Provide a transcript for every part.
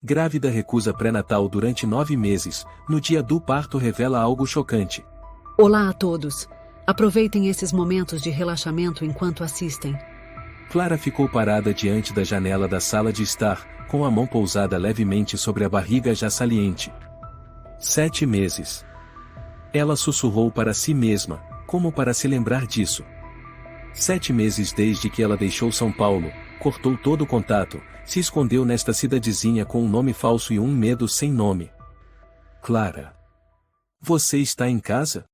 Grávida recusa pré-natal durante 9 meses, no dia do parto revela algo chocante. Olá a todos. Aproveitem esses momentos de relaxamento enquanto assistem. Clara ficou parada diante da janela da sala de estar, com a mão pousada levemente sobre a barriga já saliente. 7 meses. Ela sussurrou para si mesma, como para se lembrar disso. 7 meses desde que ela deixou São Paulo, cortou todo o contato, se escondeu nesta cidadezinha com um nome falso e um medo sem nome. Clara. Você está em casa?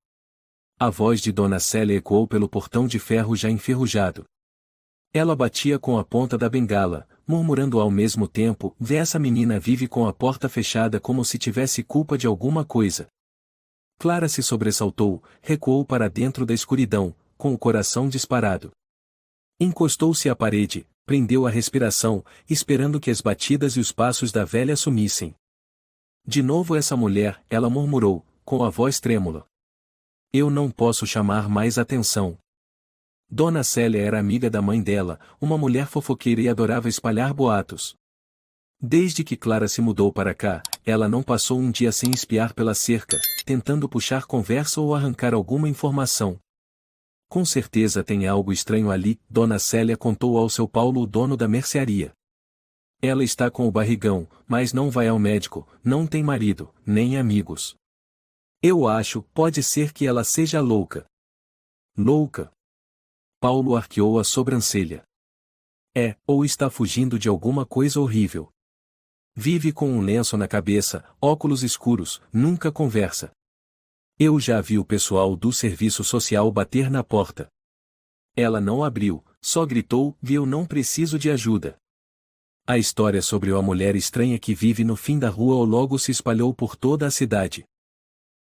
A voz de Dona Célia ecoou pelo portão de ferro já enferrujado. Ela batia com a ponta da bengala, murmurando ao mesmo tempo: "Vê, essa menina vive com a porta fechada como se tivesse culpa de alguma coisa." Clara se sobressaltou, recuou para dentro da escuridão, com o coração disparado. Encostou-se à parede, prendeu a respiração, esperando que as batidas e os passos da velha sumissem. "De novo essa mulher", ela murmurou, com a voz trêmula. "Eu não posso chamar mais atenção." Dona Célia era amiga da mãe dela, uma mulher fofoqueira e adorava espalhar boatos. Desde que Clara se mudou para cá, ela não passou um dia sem espiar pela cerca, tentando puxar conversa ou arrancar alguma informação. "Com certeza tem algo estranho ali", Dona Célia contou ao seu Paulo, o dono da mercearia. "Ela está com o barrigão, mas não vai ao médico, não tem marido, nem amigos. Eu acho, pode ser que ela seja louca." "Louca?" Paulo arqueou a sobrancelha. "É, ou está fugindo de alguma coisa horrível. Vive com um lenço na cabeça, óculos escuros, nunca conversa. Eu já vi o pessoal do serviço social bater na porta. Ela não abriu, só gritou: 'Eu não preciso de ajuda.'" A história sobre a mulher estranha que vive no fim da rua ou logo se espalhou por toda a cidade.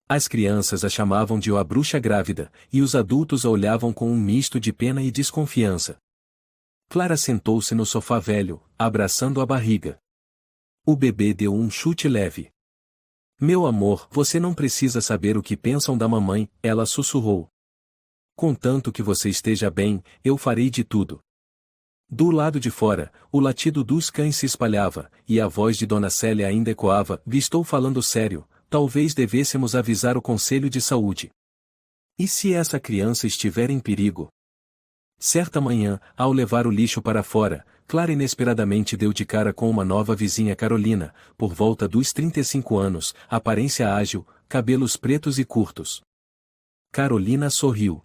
As crianças a chamavam de a bruxa grávida, e os adultos a olhavam com um misto de pena e desconfiança. Clara sentou-se no sofá velho, abraçando a barriga. O bebê deu um chute leve. "Meu amor, você não precisa saber o que pensam da mamãe", ela sussurrou. "Contanto que você esteja bem, eu farei de tudo." Do lado de fora, o latido dos cães se espalhava, e a voz de Dona Célia ainda ecoava: "Estou falando sério, talvez devêssemos avisar o Conselho de Saúde. E se essa criança estiver em perigo?" Certa manhã, ao levar o lixo para fora, Clara inesperadamente deu de cara com uma nova vizinha, Carolina, por volta dos 35 anos, aparência ágil, cabelos pretos e curtos. Carolina sorriu.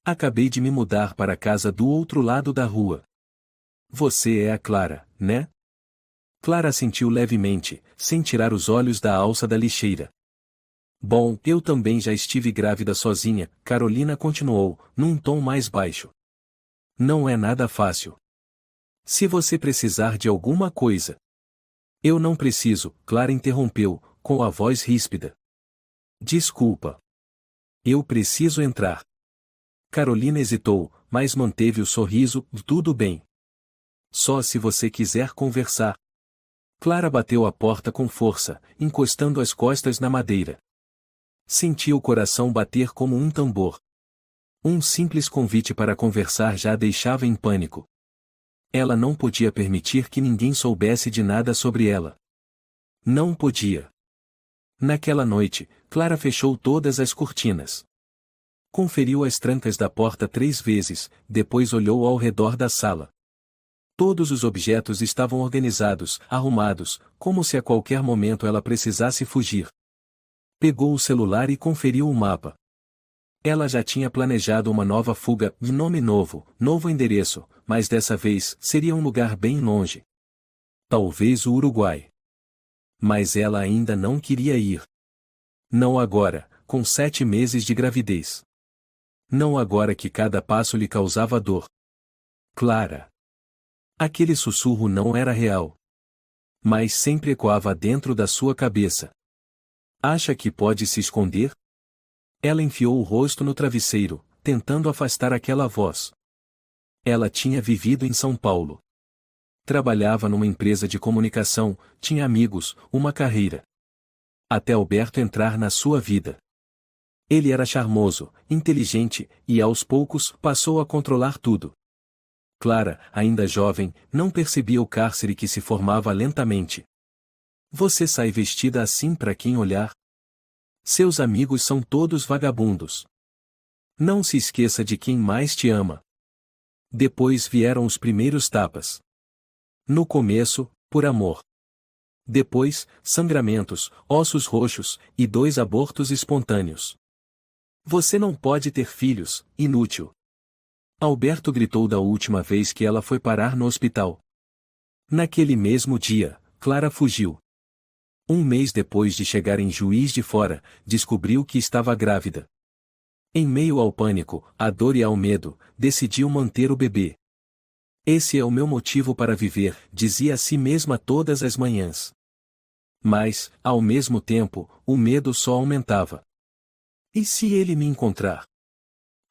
"Acabei de me mudar para a casa do outro lado da rua." "Você é a Clara, né?" Clara assentiu levemente, sem tirar os olhos da alça da lixeira. "Bom, eu também já estive grávida sozinha", Carolina continuou, num tom mais baixo. "Não é nada fácil. Se você precisar de alguma coisa." "Eu não preciso", Clara interrompeu, com a voz ríspida. "Desculpa. Eu preciso entrar." Carolina hesitou, mas manteve o sorriso: "Tudo bem. Só se você quiser conversar." Clara bateu a porta com força, encostando as costas na madeira. Sentia o coração bater como um tambor. Um simples convite para conversar já a deixava em pânico. Ela não podia permitir que ninguém soubesse de nada sobre ela. Não podia. Naquela noite, Clara fechou todas as cortinas. Conferiu as trancas da porta 3 vezes, depois olhou ao redor da sala. Todos os objetos estavam organizados, arrumados, como se a qualquer momento ela precisasse fugir. Pegou o celular e conferiu o mapa. Ela já tinha planejado uma nova fuga, de nome novo, novo endereço, mas dessa vez seria um lugar bem longe. Talvez o Uruguai. Mas ela ainda não queria ir. Não agora, com 7 meses de gravidez. Não agora que cada passo lhe causava dor. Clara. Aquele sussurro não era real. Mas sempre ecoava dentro da sua cabeça. "Acha que pode se esconder?" Ela enfiou o rosto no travesseiro, tentando afastar aquela voz. Ela tinha vivido em São Paulo. Trabalhava numa empresa de comunicação, tinha amigos, uma carreira. Até Alberto entrar na sua vida. Ele era charmoso, inteligente, e aos poucos passou a controlar tudo. Clara, ainda jovem, não percebia o cárcere que se formava lentamente. Você sai vestida assim para quem olhar? Seus amigos são todos vagabundos. Não se esqueça de quem mais te ama. Depois vieram os primeiros tapas. No começo, por amor. Depois, sangramentos, ossos roxos, e 2 abortos espontâneos. Você não pode ter filhos, inútil. Alberto gritou da última vez que ela foi parar no hospital. Naquele mesmo dia, Clara fugiu. Um mês depois de chegar em Juiz de Fora, descobriu que estava grávida. Em meio ao pânico, à dor e ao medo, decidiu manter o bebê. Esse é o meu motivo para viver, dizia a si mesma todas as manhãs. Mas, ao mesmo tempo, o medo só aumentava. E se ele me encontrar?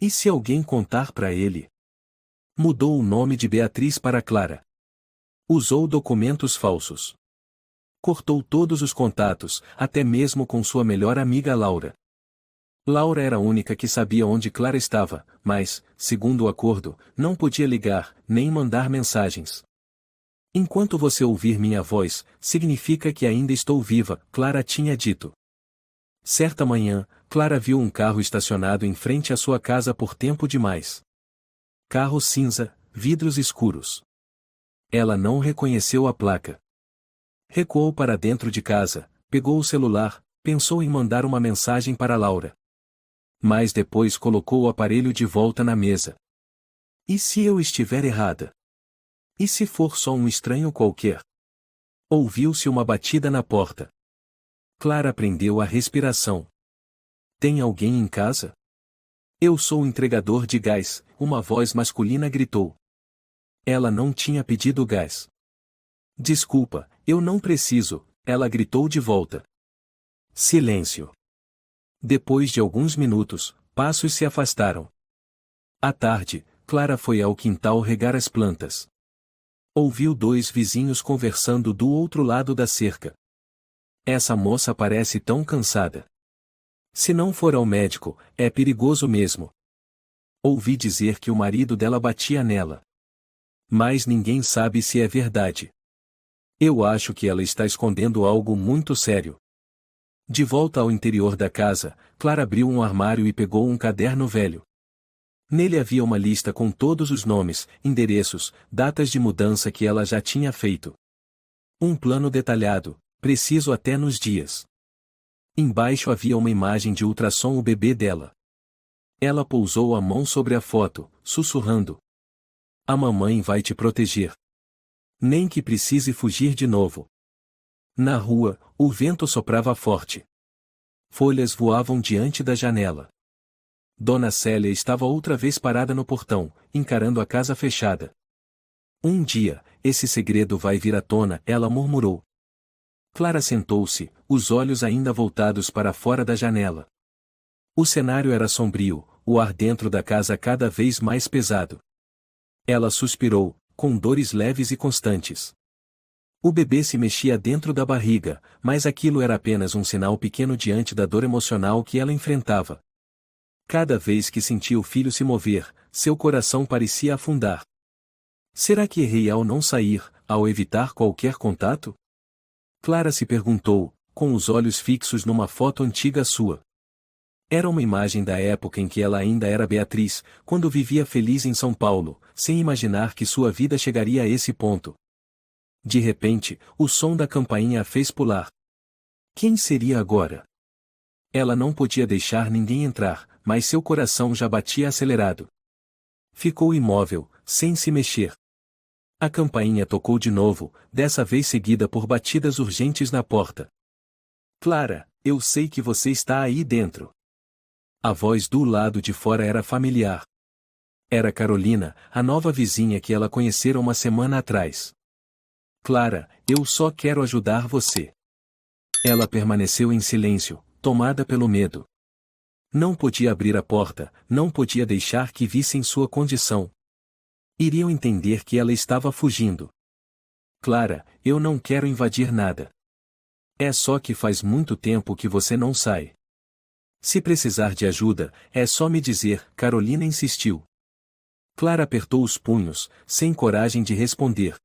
E se alguém contar para ele? Mudou o nome de Beatriz para Clara. Usou documentos falsos. Cortou todos os contatos, até mesmo com sua melhor amiga Laura. Laura era a única que sabia onde Clara estava, mas, segundo o acordo, não podia ligar, nem mandar mensagens. Enquanto você ouvir minha voz, significa que ainda estou viva, Clara tinha dito. Certa manhã, Clara viu um carro estacionado em frente à sua casa por tempo demais. Carro cinza, vidros escuros. Ela não reconheceu a placa. Recuou para dentro de casa, pegou o celular, pensou em mandar uma mensagem para Laura. Mas depois colocou o aparelho de volta na mesa. E se eu estiver errada? E se for só um estranho qualquer? Ouviu-se uma batida na porta. Clara prendeu a respiração. Tem alguém em casa? Eu sou o entregador de gás, uma voz masculina gritou. Ela não tinha pedido gás. Desculpa, eu não preciso, ela gritou de volta. Silêncio. Depois de alguns minutos, passos se afastaram. À tarde, Clara foi ao quintal regar as plantas. Ouviu 2 vizinhos conversando do outro lado da cerca. Essa moça parece tão cansada. Se não for ao médico, é perigoso mesmo. Ouvi dizer que o marido dela batia nela. Mas ninguém sabe se é verdade. Eu acho que ela está escondendo algo muito sério. De volta ao interior da casa, Clara abriu um armário e pegou um caderno velho. Nele havia uma lista com todos os nomes, endereços, datas de mudança que ela já tinha feito. Um plano detalhado, preciso até nos dias. Embaixo havia uma imagem de ultrassom o bebê dela. Ela pousou a mão sobre a foto, sussurrando. A mamãe vai te proteger. Nem que precise fugir de novo. Na rua, o vento soprava forte. Folhas voavam diante da janela. Dona Célia estava outra vez parada no portão, encarando a casa fechada. Um dia, esse segredo vai vir à tona, ela murmurou. Clara sentou-se, os olhos ainda voltados para fora da janela. O cenário era sombrio, o ar dentro da casa cada vez mais pesado. Ela suspirou, com dores leves e constantes. O bebê se mexia dentro da barriga, mas aquilo era apenas um sinal pequeno diante da dor emocional que ela enfrentava. Cada vez que sentia o filho se mover, seu coração parecia afundar. Será que errei ao não sair, ao evitar qualquer contato? Clara se perguntou, com os olhos fixos numa foto antiga sua. Era uma imagem da época em que ela ainda era Beatriz, quando vivia feliz em São Paulo, sem imaginar que sua vida chegaria a esse ponto. De repente, o som da campainha a fez pular. Quem seria agora? Ela não podia deixar ninguém entrar, mas seu coração já batia acelerado. Ficou imóvel, sem se mexer. A campainha tocou de novo, dessa vez seguida por batidas urgentes na porta. Clara, eu sei que você está aí dentro. A voz do lado de fora era familiar. Era Carolina, a nova vizinha que ela conhecera uma semana atrás. Clara, eu só quero ajudar você. Ela permaneceu em silêncio, tomada pelo medo. Não podia abrir a porta, não podia deixar que vissem sua condição. Iriam entender que ela estava fugindo. Clara, eu não quero invadir nada. É só que faz muito tempo que você não sai. Se precisar de ajuda, é só me dizer, Carolina insistiu. Clara apertou os punhos, sem coragem de responder.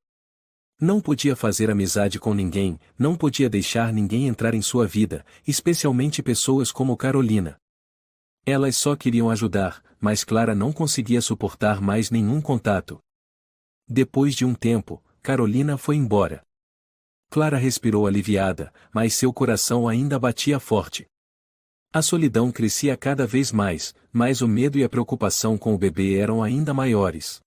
Não podia fazer amizade com ninguém, não podia deixar ninguém entrar em sua vida, especialmente pessoas como Carolina. Elas só queriam ajudar, mas Clara não conseguia suportar mais nenhum contato. Depois de um tempo, Carolina foi embora. Clara respirou aliviada, mas seu coração ainda batia forte. A solidão crescia cada vez mais, mas o medo e a preocupação com o bebê eram ainda maiores.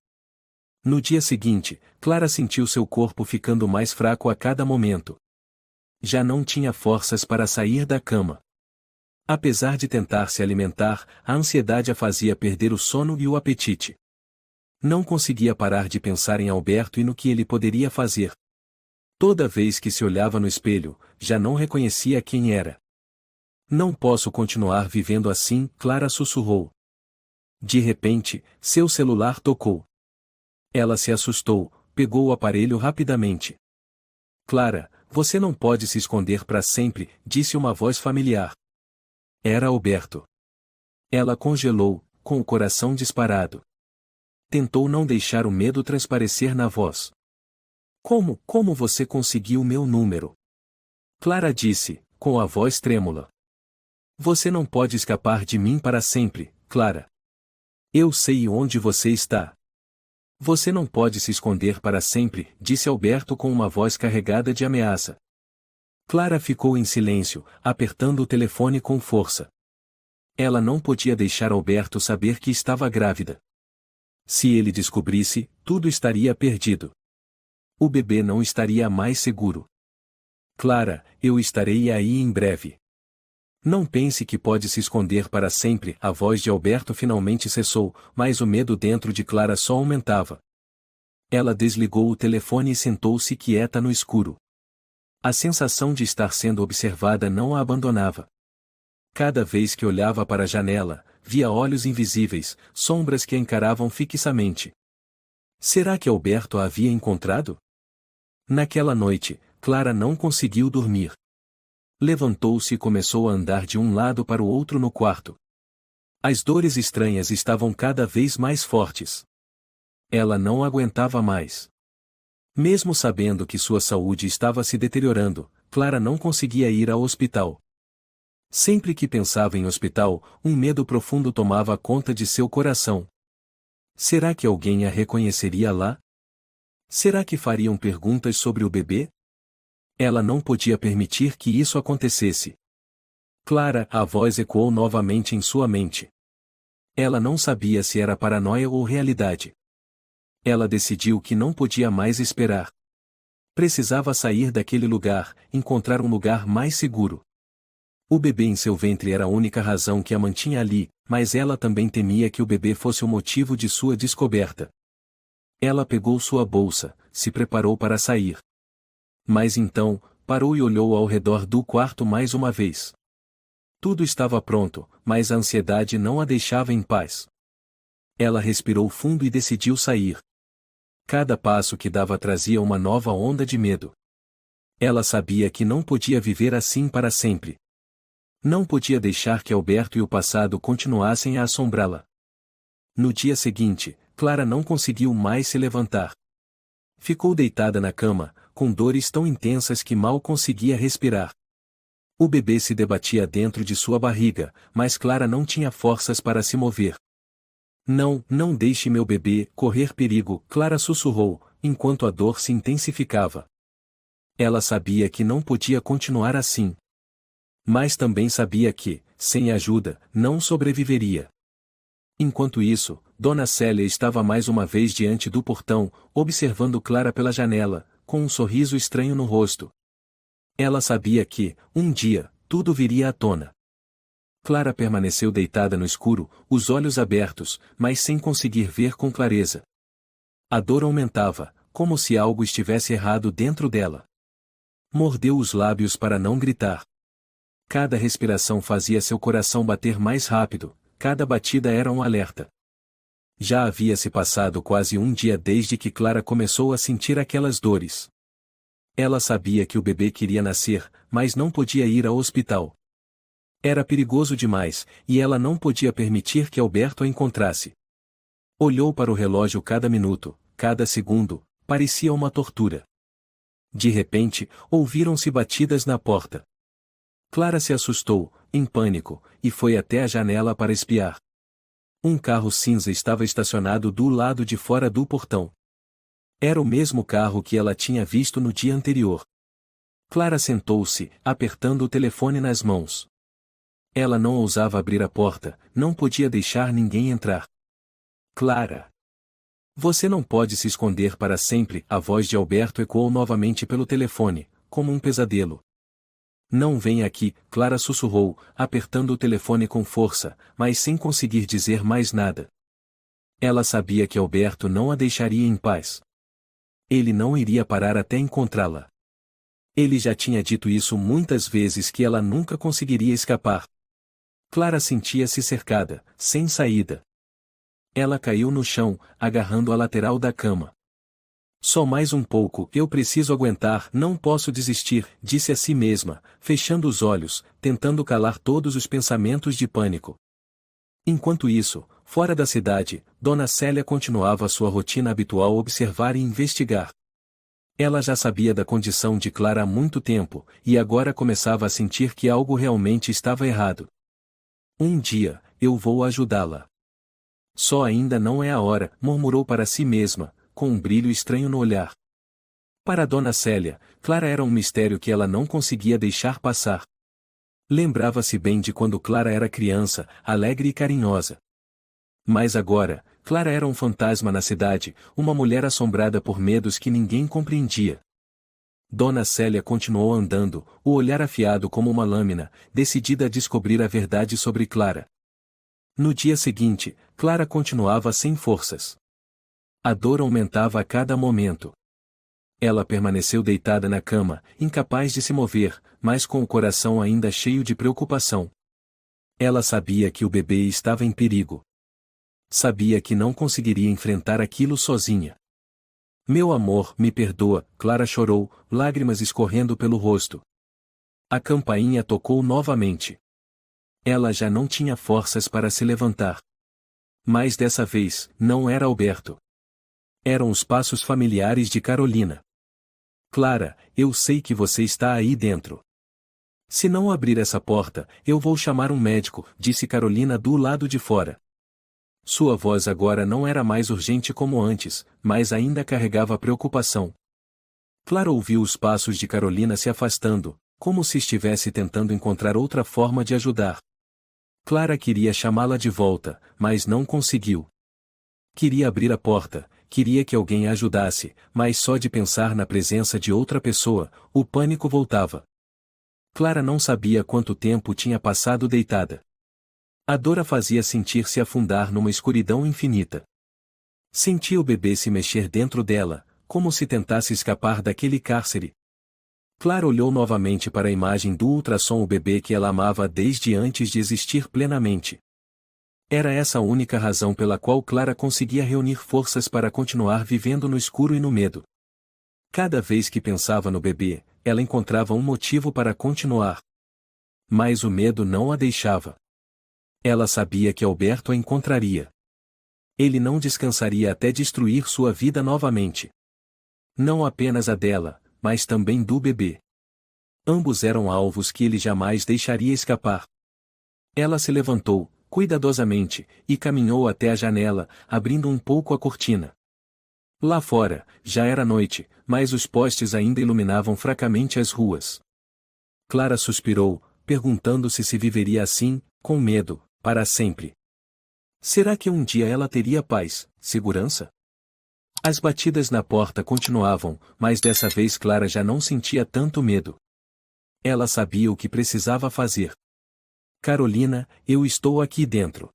No dia seguinte, Clara sentiu seu corpo ficando mais fraco a cada momento. Já não tinha forças para sair da cama. Apesar de tentar se alimentar, a ansiedade a fazia perder o sono e o apetite. Não conseguia parar de pensar em Alberto e no que ele poderia fazer. Toda vez que se olhava no espelho, já não reconhecia quem era. Não posso continuar vivendo assim, Clara sussurrou. De repente, seu celular tocou. Ela se assustou, pegou o aparelho rapidamente. Clara, você não pode se esconder para sempre, disse uma voz familiar. Era Alberto. Ela congelou, com o coração disparado. Tentou não deixar o medo transparecer na voz. Como você conseguiu meu número? Clara disse, com a voz trêmula. Você não pode escapar de mim para sempre, Clara. Eu sei onde você está. Você não pode se esconder para sempre, disse Alberto com uma voz carregada de ameaça. Clara ficou em silêncio, apertando o telefone com força. Ela não podia deixar Alberto saber que estava grávida. Se ele descobrisse, tudo estaria perdido. O bebê não estaria mais seguro. Clara, eu estarei aí em breve. Não pense que pode se esconder para sempre. A voz de Alberto finalmente cessou, mas o medo dentro de Clara só aumentava. Ela desligou o telefone e sentou-se quieta no escuro. A sensação de estar sendo observada não a abandonava. Cada vez que olhava para a janela, via olhos invisíveis, sombras que a encaravam fixamente. Será que Alberto a havia encontrado? Naquela noite, Clara não conseguiu dormir. Levantou-se e começou a andar de um lado para o outro no quarto. As dores estranhas estavam cada vez mais fortes. Ela não aguentava mais. Mesmo sabendo que sua saúde estava se deteriorando, Clara não conseguia ir ao hospital. Sempre que pensava em hospital, um medo profundo tomava conta de seu coração. Será que alguém a reconheceria lá? Será que fariam perguntas sobre o bebê? Ela não podia permitir que isso acontecesse. Clara, a voz ecoou novamente em sua mente. Ela não sabia se era paranoia ou realidade. Ela decidiu que não podia mais esperar. Precisava sair daquele lugar, encontrar um lugar mais seguro. O bebê em seu ventre era a única razão que a mantinha ali, mas ela também temia que o bebê fosse o motivo de sua descoberta. Ela pegou sua bolsa, se preparou para sair. Mas então, parou e olhou ao redor do quarto mais uma vez. Tudo estava pronto, mas a ansiedade não a deixava em paz. Ela respirou fundo e decidiu sair. Cada passo que dava trazia uma nova onda de medo. Ela sabia que não podia viver assim para sempre. Não podia deixar que Alberto e o passado continuassem a assombrá-la. No dia seguinte, Clara não conseguiu mais se levantar. Ficou deitada na cama, com dores tão intensas que mal conseguia respirar. O bebê se debatia dentro de sua barriga, mas Clara não tinha forças para se mover. Não deixe meu bebê correr perigo, Clara sussurrou, enquanto a dor se intensificava. Ela sabia que não podia continuar assim. Mas também sabia que, sem ajuda, não sobreviveria. Enquanto isso, Dona Célia estava mais uma vez diante do portão, observando Clara pela janela, com um sorriso estranho no rosto. Ela sabia que, um dia, tudo viria à tona. Clara permaneceu deitada no escuro, os olhos abertos, mas sem conseguir ver com clareza. A dor aumentava, como se algo estivesse errado dentro dela. Mordeu os lábios para não gritar. Cada respiração fazia seu coração bater mais rápido, cada batida era um alerta. Já havia se passado quase um dia desde que Clara começou a sentir aquelas dores. Ela sabia que o bebê queria nascer, mas não podia ir ao hospital. Era perigoso demais, e ela não podia permitir que Alberto a encontrasse. Olhou para o relógio cada minuto, cada segundo, parecia uma tortura. De repente, ouviram-se batidas na porta. Clara se assustou, em pânico, e foi até a janela para espiar. Um carro cinza estava estacionado do lado de fora do portão. Era o mesmo carro que ela tinha visto no dia anterior. Clara sentou-se, apertando o telefone nas mãos. Ela não ousava abrir a porta, não podia deixar ninguém entrar. Clara! Você não pode se esconder para sempre, a voz de Alberto ecoou novamente pelo telefone, como um pesadelo. Não venha aqui, Clara sussurrou, apertando o telefone com força, mas sem conseguir dizer mais nada. Ela sabia que Alberto não a deixaria em paz. Ele não iria parar até encontrá-la. Ele já tinha dito isso muitas vezes que ela nunca conseguiria escapar. Clara sentia-se cercada, sem saída. Ela caiu no chão, agarrando a lateral da cama. Só mais um pouco, eu preciso aguentar, não posso desistir, disse a si mesma, fechando os olhos, tentando calar todos os pensamentos de pânico. Enquanto isso, fora da cidade, Dona Célia continuava sua rotina habitual, observar e investigar. Ela já sabia da condição de Clara há muito tempo, e agora começava a sentir que algo realmente estava errado. Um dia, eu vou ajudá-la. Só ainda não é a hora, murmurou para si mesma, com um brilho estranho no olhar. Para Dona Célia, Clara era um mistério que ela não conseguia deixar passar. Lembrava-se bem de quando Clara era criança, alegre e carinhosa. Mas agora, Clara era um fantasma na cidade, uma mulher assombrada por medos que ninguém compreendia. Dona Célia continuou andando, o olhar afiado como uma lâmina, decidida a descobrir a verdade sobre Clara. No dia seguinte, Clara continuava sem forças. A dor aumentava a cada momento. Ela permaneceu deitada na cama, incapaz de se mover, mas com o coração ainda cheio de preocupação. Ela sabia que o bebê estava em perigo. Sabia que não conseguiria enfrentar aquilo sozinha. Meu amor, me perdoa, Clara chorou, lágrimas escorrendo pelo rosto. A campainha tocou novamente. Ela já não tinha forças para se levantar. Mas dessa vez, não era Alberto. Eram os passos familiares de Carolina. Clara, eu sei que você está aí dentro. Se não abrir essa porta, eu vou chamar um médico, disse Carolina do lado de fora. Sua voz agora não era mais urgente como antes, mas ainda carregava preocupação. Clara ouviu os passos de Carolina se afastando, como se estivesse tentando encontrar outra forma de ajudar. Clara queria chamá-la de volta, mas não conseguiu. Queria abrir a porta, queria que alguém a ajudasse, mas só de pensar na presença de outra pessoa, o pânico voltava. Clara não sabia quanto tempo tinha passado deitada. A dor a fazia sentir-se afundar numa escuridão infinita. Sentia o bebê se mexer dentro dela, como se tentasse escapar daquele cárcere. Clara olhou novamente para a imagem do ultrassom, o bebê que ela amava desde antes de existir plenamente. Era essa a única razão pela qual Clara conseguia reunir forças para continuar vivendo no escuro e no medo. Cada vez que pensava no bebê, ela encontrava um motivo para continuar. Mas o medo não a deixava. Ela sabia que Alberto a encontraria. Ele não descansaria até destruir sua vida novamente. Não apenas a dela, mas também do bebê. Ambos eram alvos que ele jamais deixaria escapar. Ela se levantou, cuidadosamente, e caminhou até a janela, abrindo um pouco a cortina. Lá fora, já era noite, mas os postes ainda iluminavam fracamente as ruas. Clara suspirou, perguntando-se se viveria assim, com medo, para sempre. Será que um dia ela teria paz, segurança? As batidas na porta continuavam, mas dessa vez Clara já não sentia tanto medo. Ela sabia o que precisava fazer. Carolina, eu estou aqui dentro.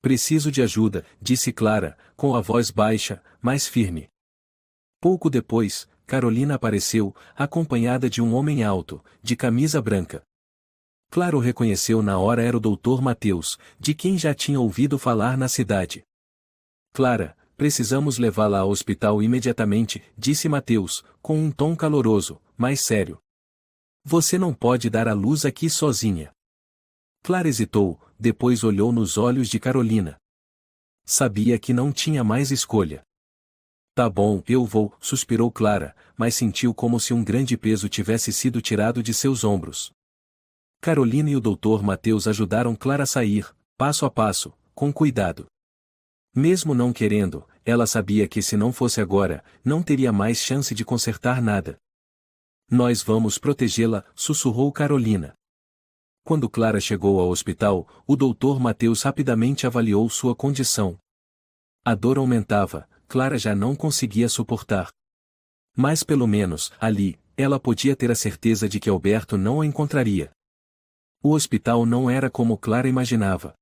Preciso de ajuda, disse Clara, com a voz baixa, mas firme. Pouco depois, Carolina apareceu, acompanhada de um homem alto, de camisa branca. Clara o reconheceu na hora, era o Dr. Mateus, de quem já tinha ouvido falar na cidade. Clara, precisamos levá-la ao hospital imediatamente, disse Mateus, com um tom caloroso, mas sério. Você não pode dar à luz aqui sozinha. Clara hesitou, depois olhou nos olhos de Carolina. Sabia que não tinha mais escolha. Tá bom, eu vou, suspirou Clara, mas sentiu como se um grande peso tivesse sido tirado de seus ombros. Carolina e o Dr. Mateus ajudaram Clara a sair, passo a passo, com cuidado. Mesmo não querendo, ela sabia que se não fosse agora, não teria mais chance de consertar nada. Nós vamos protegê-la, sussurrou Carolina. Quando Clara chegou ao hospital, o Dr. Mateus rapidamente avaliou sua condição. A dor aumentava, Clara já não conseguia suportar. Mas pelo menos, ali, ela podia ter a certeza de que Alberto não a encontraria. O hospital não era como Clara imaginava.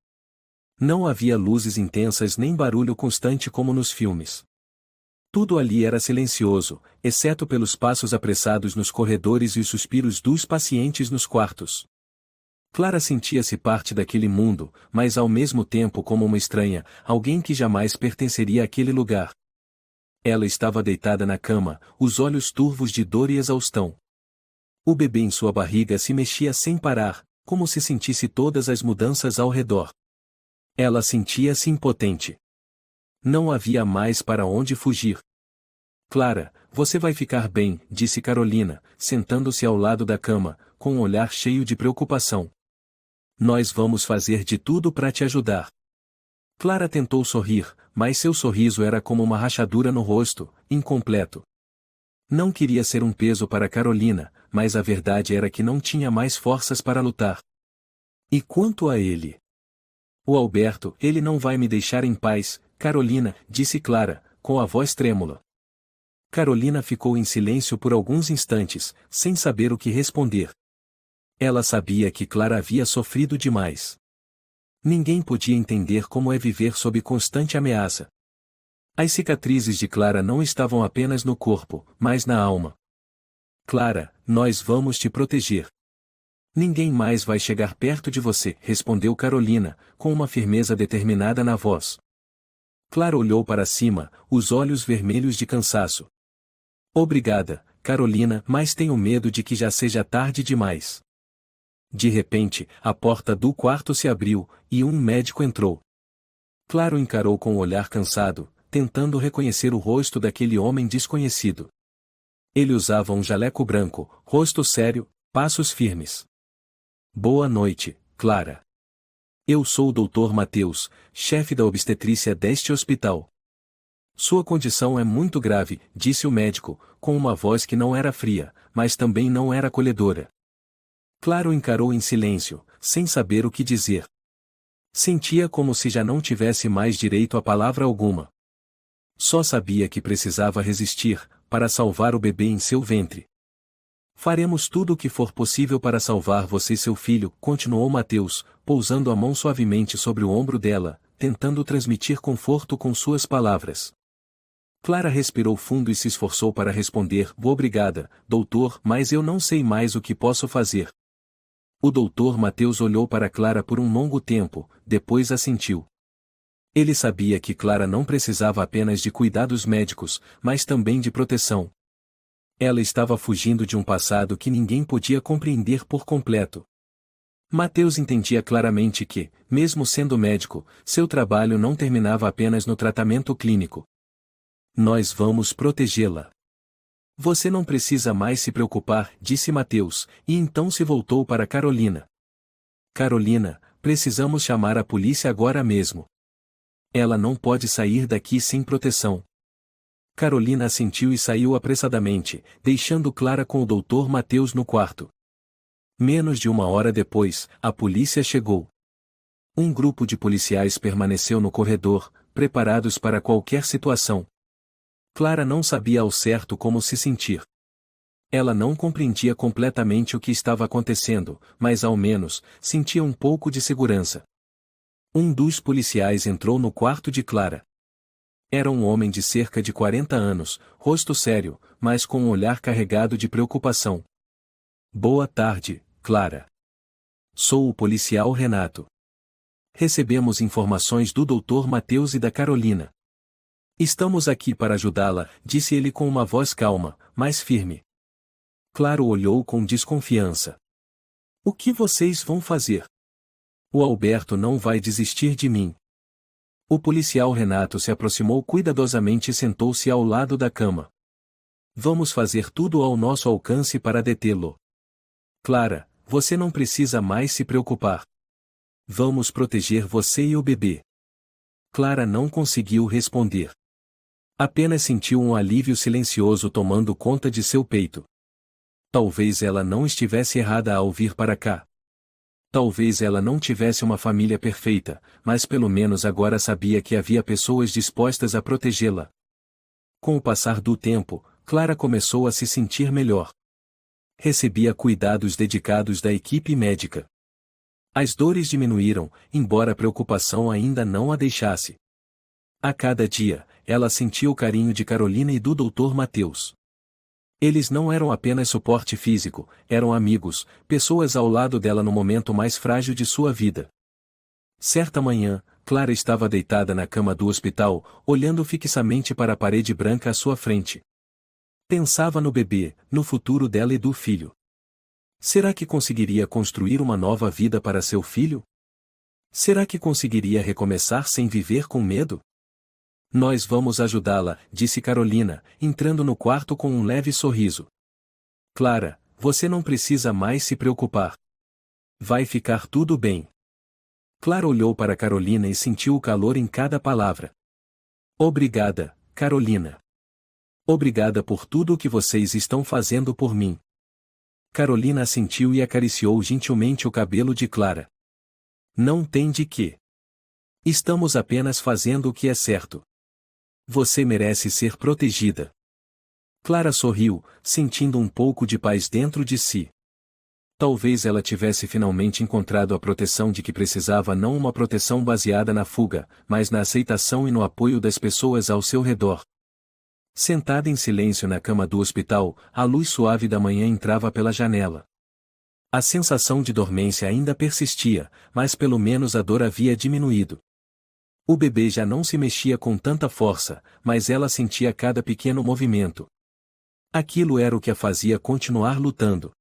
Não havia luzes intensas nem barulho constante como nos filmes. Tudo ali era silencioso, exceto pelos passos apressados nos corredores e os suspiros dos pacientes nos quartos. Clara sentia-se parte daquele mundo, mas ao mesmo tempo como uma estranha, alguém que jamais pertenceria àquele lugar. Ela estava deitada na cama, os olhos turvos de dor e exaustão. O bebê em sua barriga se mexia sem parar, como se sentisse todas as mudanças ao redor. Ela sentia-se impotente. Não havia mais para onde fugir. Clara, você vai ficar bem, disse Carolina, sentando-se ao lado da cama, com um olhar cheio de preocupação. Nós vamos fazer de tudo para te ajudar. Clara tentou sorrir, mas seu sorriso era como uma rachadura no rosto, incompleto. Não queria ser um peso para Carolina, mas a verdade era que não tinha mais forças para lutar. E quanto a ele? O Alberto, ele não vai me deixar em paz, Carolina, disse Clara, com a voz trêmula. Carolina ficou em silêncio por alguns instantes, sem saber o que responder. Ela sabia que Clara havia sofrido demais. Ninguém podia entender como é viver sob constante ameaça. As cicatrizes de Clara não estavam apenas no corpo, mas na alma. Clara, nós vamos te proteger. Ninguém mais vai chegar perto de você, respondeu Carolina, com uma firmeza determinada na voz. Clara olhou para cima, os olhos vermelhos de cansaço. Obrigada, Carolina, mas tenho medo de que já seja tarde demais. De repente, a porta do quarto se abriu, e um médico entrou. Clara o encarou com um olhar cansado, tentando reconhecer o rosto daquele homem desconhecido. Ele usava um jaleco branco, rosto sério, passos firmes. Boa noite, Clara. Eu sou o Dr. Mateus, chefe da obstetrícia deste hospital. Sua condição é muito grave, disse o médico, com uma voz que não era fria, mas também não era acolhedora. Clara o encarou em silêncio, sem saber o que dizer. Sentia como se já não tivesse mais direito a palavra alguma. Só sabia que precisava resistir, para salvar o bebê em seu ventre. Faremos tudo o que for possível para salvar você e seu filho, continuou Mateus, pousando a mão suavemente sobre o ombro dela, tentando transmitir conforto com suas palavras. Clara respirou fundo e se esforçou para responder: obrigada, doutor, mas eu não sei mais o que posso fazer. O Dr. Mateus olhou para Clara por um longo tempo, depois assentiu. Ele sabia que Clara não precisava apenas de cuidados médicos, mas também de proteção. Ela estava fugindo de um passado que ninguém podia compreender por completo. Mateus entendia claramente que, mesmo sendo médico, seu trabalho não terminava apenas no tratamento clínico. Nós vamos protegê-la. Você não precisa mais se preocupar, disse Mateus, e então se voltou para Carolina. Carolina, precisamos chamar a polícia agora mesmo. Ela não pode sair daqui sem proteção. Carolina assentiu e saiu apressadamente, deixando Clara com o Dr. Mateus no quarto. Menos de uma hora depois, a polícia chegou. Um grupo de policiais permaneceu no corredor, preparados para qualquer situação. Clara não sabia ao certo como se sentir. Ela não compreendia completamente o que estava acontecendo, mas ao menos, sentia um pouco de segurança. Um dos policiais entrou no quarto de Clara. Era um homem de cerca de 40 anos, rosto sério, mas com um olhar carregado de preocupação. Boa tarde, Clara. Sou o policial Renato. Recebemos informações do Dr. Mateus e da Carolina. Estamos aqui para ajudá-la, disse ele com uma voz calma, mas firme. Clara olhou com desconfiança. O que vocês vão fazer? O Alberto não vai desistir de mim. O policial Renato se aproximou cuidadosamente e sentou-se ao lado da cama. Vamos fazer tudo ao nosso alcance para detê-lo. Clara, você não precisa mais se preocupar. Vamos proteger você e o bebê. Clara não conseguiu responder. Apenas sentiu um alívio silencioso tomando conta de seu peito. Talvez ela não estivesse errada ao vir para cá. Talvez ela não tivesse uma família perfeita, mas pelo menos agora sabia que havia pessoas dispostas a protegê-la. Com o passar do tempo, Clara começou a se sentir melhor. Recebia cuidados dedicados da equipe médica. As dores diminuíram, embora a preocupação ainda não a deixasse. A cada dia, ela sentia o carinho de Carolina e do Dr. Mateus. Eles não eram apenas suporte físico, eram amigos, pessoas ao lado dela no momento mais frágil de sua vida. Certa manhã, Clara estava deitada na cama do hospital, olhando fixamente para a parede branca à sua frente. Pensava no bebê, no futuro dela e do filho. Será que conseguiria construir uma nova vida para seu filho? Será que conseguiria recomeçar sem viver com medo? Nós vamos ajudá-la, disse Carolina, entrando no quarto com um leve sorriso. Clara, você não precisa mais se preocupar. Vai ficar tudo bem. Clara olhou para Carolina e sentiu o calor em cada palavra. Obrigada, Carolina. Obrigada por tudo o que vocês estão fazendo por mim. Carolina assentiu e acariciou gentilmente o cabelo de Clara. Não tem de quê. Estamos apenas fazendo o que é certo. Você merece ser protegida. Clara sorriu, sentindo um pouco de paz dentro de si. Talvez ela tivesse finalmente encontrado a proteção de que precisava, não uma proteção baseada na fuga, mas na aceitação e no apoio das pessoas ao seu redor. Sentada em silêncio na cama do hospital, a luz suave da manhã entrava pela janela. A sensação de dormência ainda persistia, mas pelo menos a dor havia diminuído. O bebê já não se mexia com tanta força, mas ela sentia cada pequeno movimento. Aquilo era o que a fazia continuar lutando.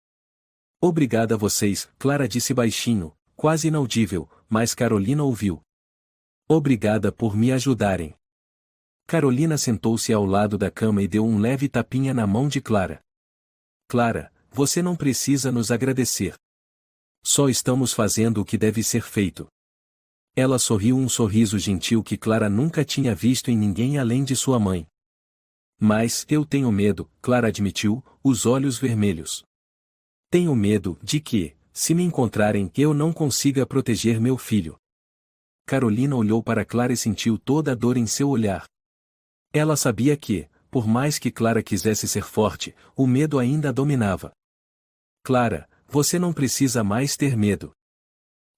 Obrigada a vocês, Clara disse baixinho, quase inaudível, mas Carolina ouviu. Obrigada por me ajudarem. Carolina sentou-se ao lado da cama e deu um leve tapinha na mão de Clara. Clara, você não precisa nos agradecer. Só estamos fazendo o que deve ser feito. Ela sorriu um sorriso gentil que Clara nunca tinha visto em ninguém além de sua mãe. Mas eu tenho medo, Clara admitiu, os olhos vermelhos. Tenho medo de que, se me encontrarem, eu não consiga proteger meu filho. Carolina olhou para Clara e sentiu toda a dor em seu olhar. Ela sabia que, por mais que Clara quisesse ser forte, o medo ainda a dominava. Clara, você não precisa mais ter medo.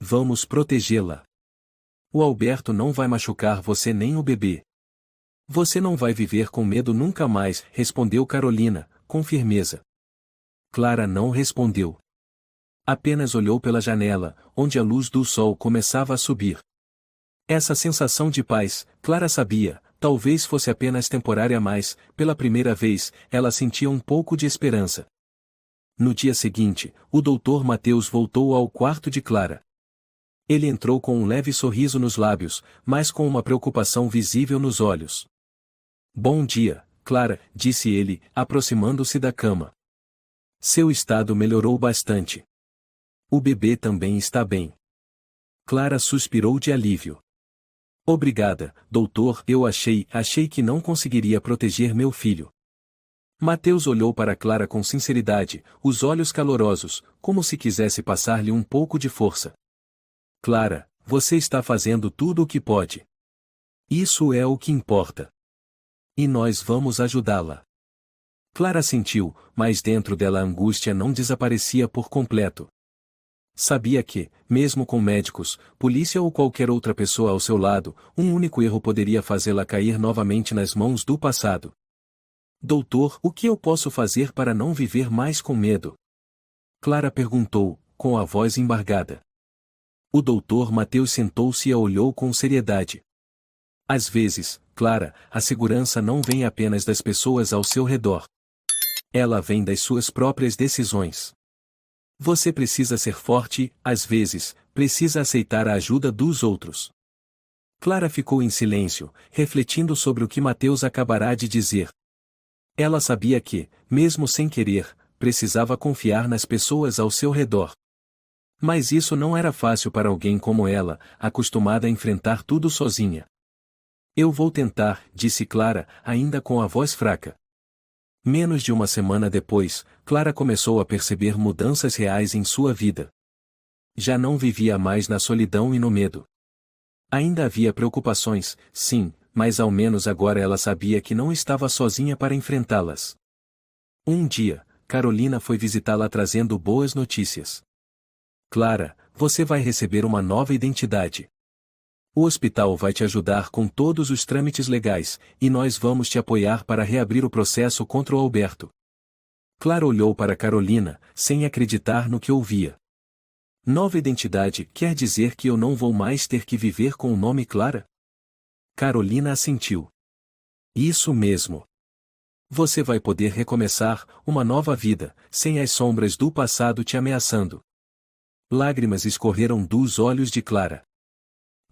Vamos protegê-la. O Alberto não vai machucar você nem o bebê. Você não vai viver com medo nunca mais, respondeu Carolina, com firmeza. Clara não respondeu. Apenas olhou pela janela, onde a luz do sol começava a subir. Essa sensação de paz, Clara sabia, talvez fosse apenas temporária, mas, pela primeira vez, ela sentia um pouco de esperança. No dia seguinte, o Dr. Mateus voltou ao quarto de Clara. Ele entrou com um leve sorriso nos lábios, mas com uma preocupação visível nos olhos. Bom dia, Clara, disse ele, aproximando-se da cama. Seu estado melhorou bastante. O bebê também está bem. Clara suspirou de alívio. Obrigada, doutor, eu achei que não conseguiria proteger meu filho. Mateus olhou para Clara com sinceridade, os olhos calorosos, como se quisesse passar-lhe um pouco de força. Clara, você está fazendo tudo o que pode. Isso é o que importa. E nós vamos ajudá-la. Clara sentiu, mas dentro dela a angústia não desaparecia por completo. Sabia que, mesmo com médicos, polícia ou qualquer outra pessoa ao seu lado, um único erro poderia fazê-la cair novamente nas mãos do passado. Doutor, o que eu posso fazer para não viver mais com medo? Clara perguntou, com a voz embargada. O doutor Mateus sentou-se e a olhou com seriedade. Às vezes, Clara, a segurança não vem apenas das pessoas ao seu redor. Ela vem das suas próprias decisões. Você precisa ser forte e, às vezes, precisa aceitar a ajuda dos outros. Clara ficou em silêncio, refletindo sobre o que Mateus acabará de dizer. Ela sabia que, mesmo sem querer, precisava confiar nas pessoas ao seu redor. Mas isso não era fácil para alguém como ela, acostumada a enfrentar tudo sozinha. Eu vou tentar, disse Clara, ainda com a voz fraca. Menos de uma semana depois, Clara começou a perceber mudanças reais em sua vida. Já não vivia mais na solidão e no medo. Ainda havia preocupações, sim, mas ao menos agora ela sabia que não estava sozinha para enfrentá-las. Um dia, Carolina foi visitá-la trazendo boas notícias. Clara, você vai receber uma nova identidade. O hospital vai te ajudar com todos os trâmites legais, e nós vamos te apoiar para reabrir o processo contra o Alberto. Clara olhou para Carolina, sem acreditar no que ouvia. Nova identidade quer dizer que eu não vou mais ter que viver com o nome Clara? Carolina assentiu. Isso mesmo. Você vai poder recomeçar uma nova vida, sem as sombras do passado te ameaçando. Lágrimas escorreram dos olhos de Clara.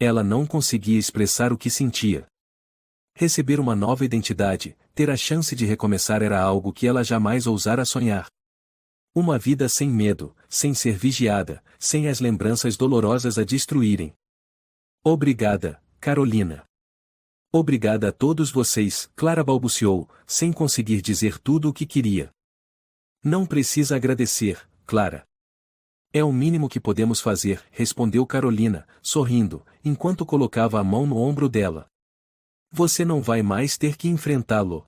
Ela não conseguia expressar o que sentia. Receber uma nova identidade, ter a chance de recomeçar era algo que ela jamais ousara sonhar. Uma vida sem medo, sem ser vigiada, sem as lembranças dolorosas a destruírem. Obrigada, Carolina. Obrigada a todos vocês, Clara balbuciou, sem conseguir dizer tudo o que queria. Não precisa agradecer, Clara. É o mínimo que podemos fazer, respondeu Carolina, sorrindo, enquanto colocava a mão no ombro dela. Você não vai mais ter que enfrentá-lo.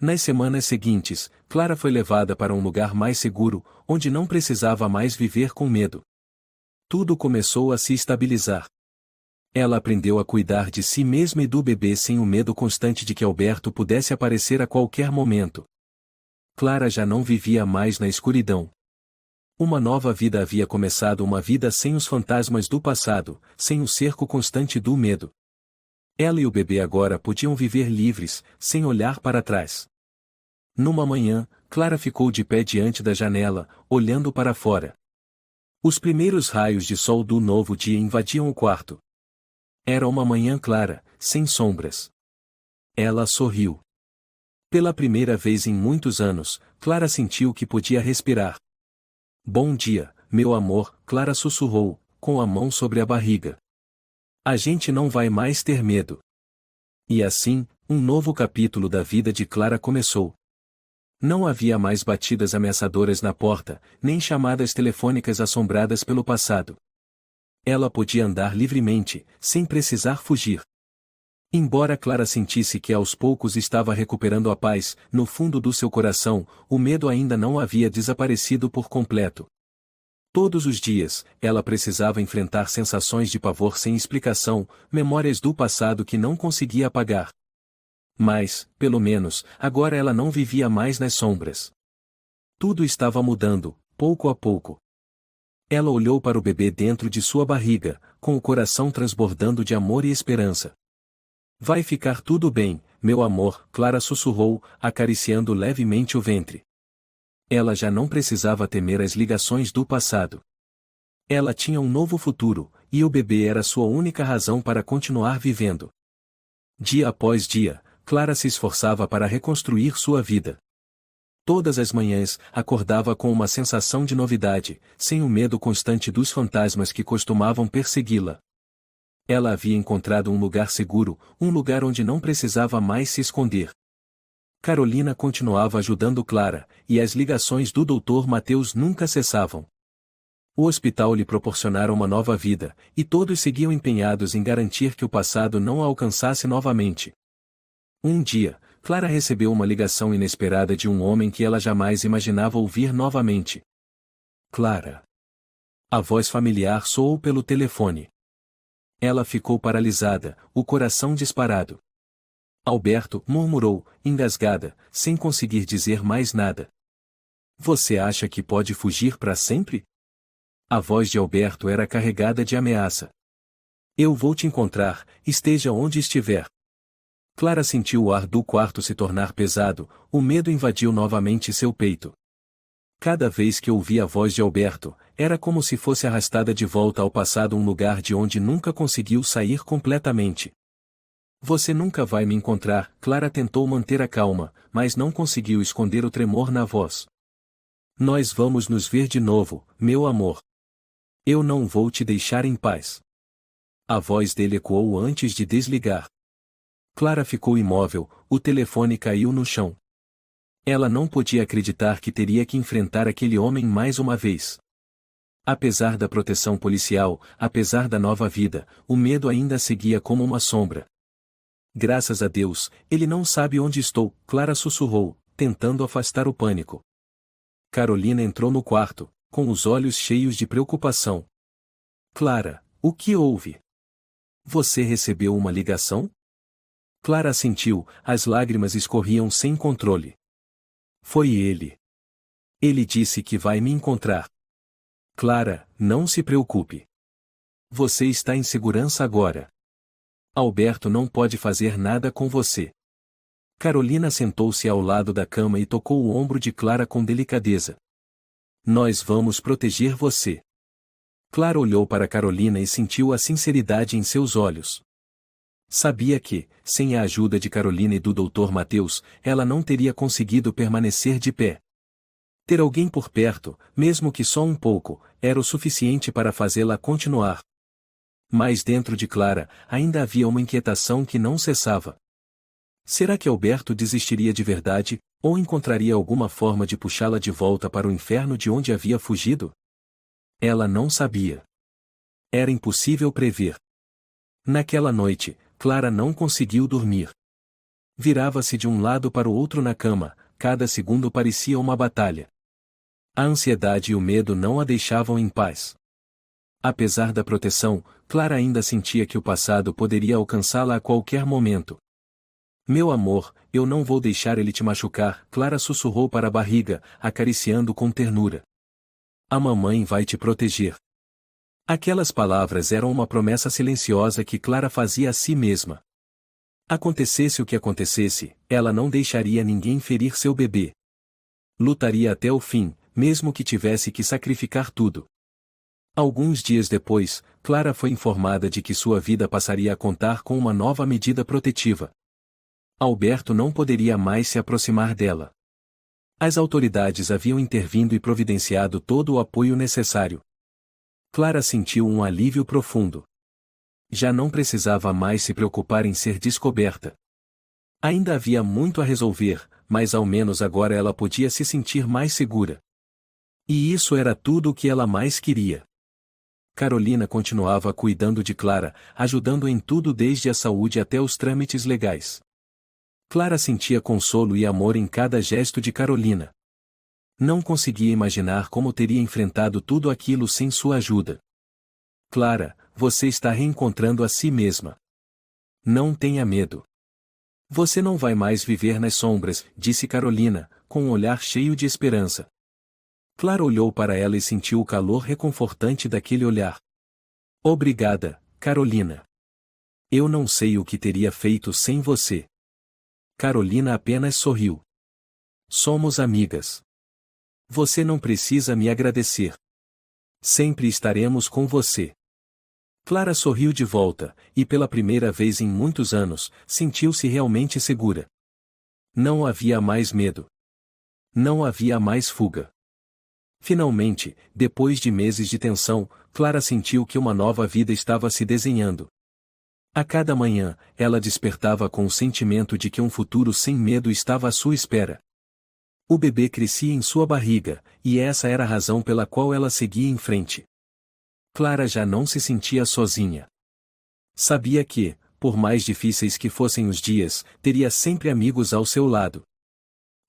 Nas semanas seguintes, Clara foi levada para um lugar mais seguro, onde não precisava mais viver com medo. Tudo começou a se estabilizar. Ela aprendeu a cuidar de si mesma e do bebê sem o medo constante de que Alberto pudesse aparecer a qualquer momento. Clara já não vivia mais na escuridão. Uma nova vida havia começado, uma vida sem os fantasmas do passado, sem o cerco constante do medo. Ela e o bebê agora podiam viver livres, sem olhar para trás. Numa manhã, Clara ficou de pé diante da janela, olhando para fora. Os primeiros raios de sol do novo dia invadiam o quarto. Era uma manhã clara, sem sombras. Ela sorriu. Pela primeira vez em muitos anos, Clara sentiu que podia respirar. Bom dia, meu amor, Clara sussurrou, com a mão sobre a barriga. A gente não vai mais ter medo. E assim, um novo capítulo da vida de Clara começou. Não havia mais batidas ameaçadoras na porta, nem chamadas telefônicas assombradas pelo passado. Ela podia andar livremente, sem precisar fugir. Embora Clara sentisse que aos poucos estava recuperando a paz, no fundo do seu coração, o medo ainda não havia desaparecido por completo. Todos os dias, ela precisava enfrentar sensações de pavor sem explicação, memórias do passado que não conseguia apagar. Mas, pelo menos, agora ela não vivia mais nas sombras. Tudo estava mudando, pouco a pouco. Ela olhou para o bebê dentro de sua barriga, com o coração transbordando de amor e esperança. Vai ficar tudo bem, meu amor, Clara sussurrou, acariciando levemente o ventre. Ela já não precisava temer as ligações do passado. Ela tinha um novo futuro, e o bebê era sua única razão para continuar vivendo. Dia após dia, Clara se esforçava para reconstruir sua vida. Todas as manhãs, acordava com uma sensação de novidade, sem o medo constante dos fantasmas que costumavam persegui-la. Ela havia encontrado um lugar seguro, um lugar onde não precisava mais se esconder. Carolina continuava ajudando Clara, e as ligações do Dr. Mateus nunca cessavam. O hospital lhe proporcionara uma nova vida, e todos seguiam empenhados em garantir que o passado não a alcançasse novamente. Um dia, Clara recebeu uma ligação inesperada de um homem que ela jamais imaginava ouvir novamente. Clara. A voz familiar soou pelo telefone. Ela ficou paralisada, o coração disparado. Alberto, murmurou, engasgada, sem conseguir dizer mais nada. Você acha que pode fugir para sempre? A voz de Alberto era carregada de ameaça. Eu vou te encontrar, esteja onde estiver. Clara sentiu o ar do quarto se tornar pesado, o medo invadiu novamente seu peito. Cada vez que ouvia a voz de Alberto, Era como se fosse arrastada de volta ao passado, um lugar de onde nunca conseguiu sair completamente. Você nunca vai me encontrar, Clara tentou manter a calma, mas não conseguiu esconder o tremor na voz. Nós vamos nos ver de novo, meu amor. Eu não vou te deixar em paz. A voz dele ecoou antes de desligar. Clara ficou imóvel, o telefone caiu no chão. Ela não podia acreditar que teria que enfrentar aquele homem mais uma vez. Apesar da proteção policial, apesar da nova vida, o medo ainda seguia como uma sombra. Graças a Deus, ele não sabe onde estou, Clara sussurrou, tentando afastar o pânico. Carolina entrou no quarto, com os olhos cheios de preocupação. Clara, o que houve? Você recebeu uma ligação? Clara assentiu, as lágrimas escorriam sem controle. Foi ele. Ele disse que vai me encontrar. Clara, não se preocupe. Você está em segurança agora. Alberto não pode fazer nada com você. Carolina sentou-se ao lado da cama e tocou o ombro de Clara com delicadeza. Nós vamos proteger você. Clara olhou para Carolina e sentiu a sinceridade em seus olhos. Sabia que, sem a ajuda de Carolina e do Dr. Mateus, ela não teria conseguido permanecer de pé. Ter alguém por perto, mesmo que só um pouco, era o suficiente para fazê-la continuar. Mas dentro de Clara, ainda havia uma inquietação que não cessava. Será que Alberto desistiria de verdade, ou encontraria alguma forma de puxá-la de volta para o inferno de onde havia fugido? Ela não sabia. Era impossível prever. Naquela noite, Clara não conseguiu dormir. Virava-se de um lado para o outro na cama, cada segundo parecia uma batalha. A ansiedade e o medo não a deixavam em paz. Apesar da proteção, Clara ainda sentia que o passado poderia alcançá-la a qualquer momento. Meu amor, eu não vou deixar ele te machucar, Clara sussurrou para a barriga, acariciando com ternura. A mamãe vai te proteger. Aquelas palavras eram uma promessa silenciosa que Clara fazia a si mesma. Acontecesse o que acontecesse, ela não deixaria ninguém ferir seu bebê. Lutaria até o fim, mesmo que tivesse que sacrificar tudo. Alguns dias depois, Clara foi informada de que sua vida passaria a contar com uma nova medida protetiva. Alberto não poderia mais se aproximar dela. As autoridades haviam intervindo e providenciado todo o apoio necessário. Clara sentiu um alívio profundo. Já não precisava mais se preocupar em ser descoberta. Ainda havia muito a resolver, mas ao menos agora ela podia se sentir mais segura. E isso era tudo o que ela mais queria. Carolina continuava cuidando de Clara, ajudando em tudo desde a saúde até os trâmites legais. Clara sentia consolo e amor em cada gesto de Carolina. Não conseguia imaginar como teria enfrentado tudo aquilo sem sua ajuda. Clara, você está reencontrando a si mesma. Não tenha medo. Você não vai mais viver nas sombras, disse Carolina, com um olhar cheio de esperança. Clara olhou para ela e sentiu o calor reconfortante daquele olhar. Obrigada, Carolina. Eu não sei o que teria feito sem você. Carolina apenas sorriu. Somos amigas. Você não precisa me agradecer. Sempre estaremos com você. Clara sorriu de volta, e pela primeira vez em muitos anos, sentiu-se realmente segura. Não havia mais medo. Não havia mais fuga. Finalmente, depois de meses de tensão, Clara sentiu que uma nova vida estava se desenhando. A cada manhã, ela despertava com o sentimento de que um futuro sem medo estava à sua espera. O bebê crescia em sua barriga, e essa era a razão pela qual ela seguia em frente. Clara já não se sentia sozinha. Sabia que, por mais difíceis que fossem os dias, teria sempre amigos ao seu lado.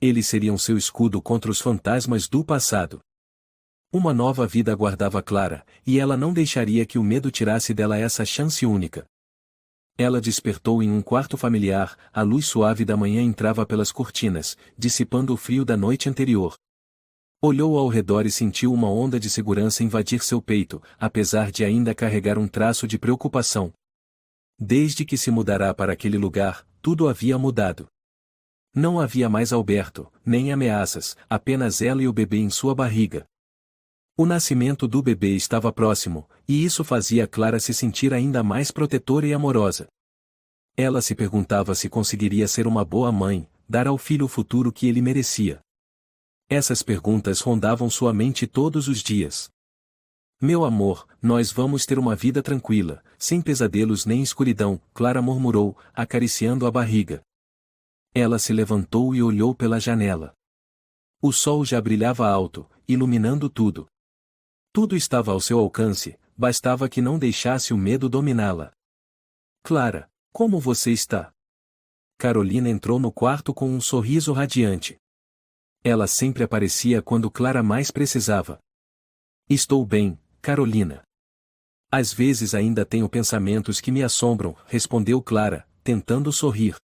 Eles seriam seu escudo contra os fantasmas do passado. Uma nova vida aguardava Clara, e ela não deixaria que o medo tirasse dela essa chance única. Ela despertou em um quarto familiar, a luz suave da manhã entrava pelas cortinas, dissipando o frio da noite anterior. Olhou ao redor e sentiu uma onda de segurança invadir seu peito, apesar de ainda carregar um traço de preocupação. Desde que se mudará para aquele lugar, tudo havia mudado. Não havia mais Alberto, nem ameaças, apenas ela e o bebê em sua barriga. O nascimento do bebê estava próximo, e isso fazia Clara se sentir ainda mais protetora e amorosa. Ela se perguntava se conseguiria ser uma boa mãe, dar ao filho o futuro que ele merecia. Essas perguntas rondavam sua mente todos os dias. Meu amor, nós vamos ter uma vida tranquila, sem pesadelos nem escuridão, Clara murmurou, acariciando a barriga. Ela se levantou e olhou pela janela. O sol já brilhava alto, iluminando tudo. Tudo estava ao seu alcance, bastava que não deixasse o medo dominá-la. Clara, como você está? Carolina entrou no quarto com um sorriso radiante. Ela sempre aparecia quando Clara mais precisava. Estou bem, Carolina. Às vezes ainda tenho pensamentos que me assombram, respondeu Clara, tentando sorrir.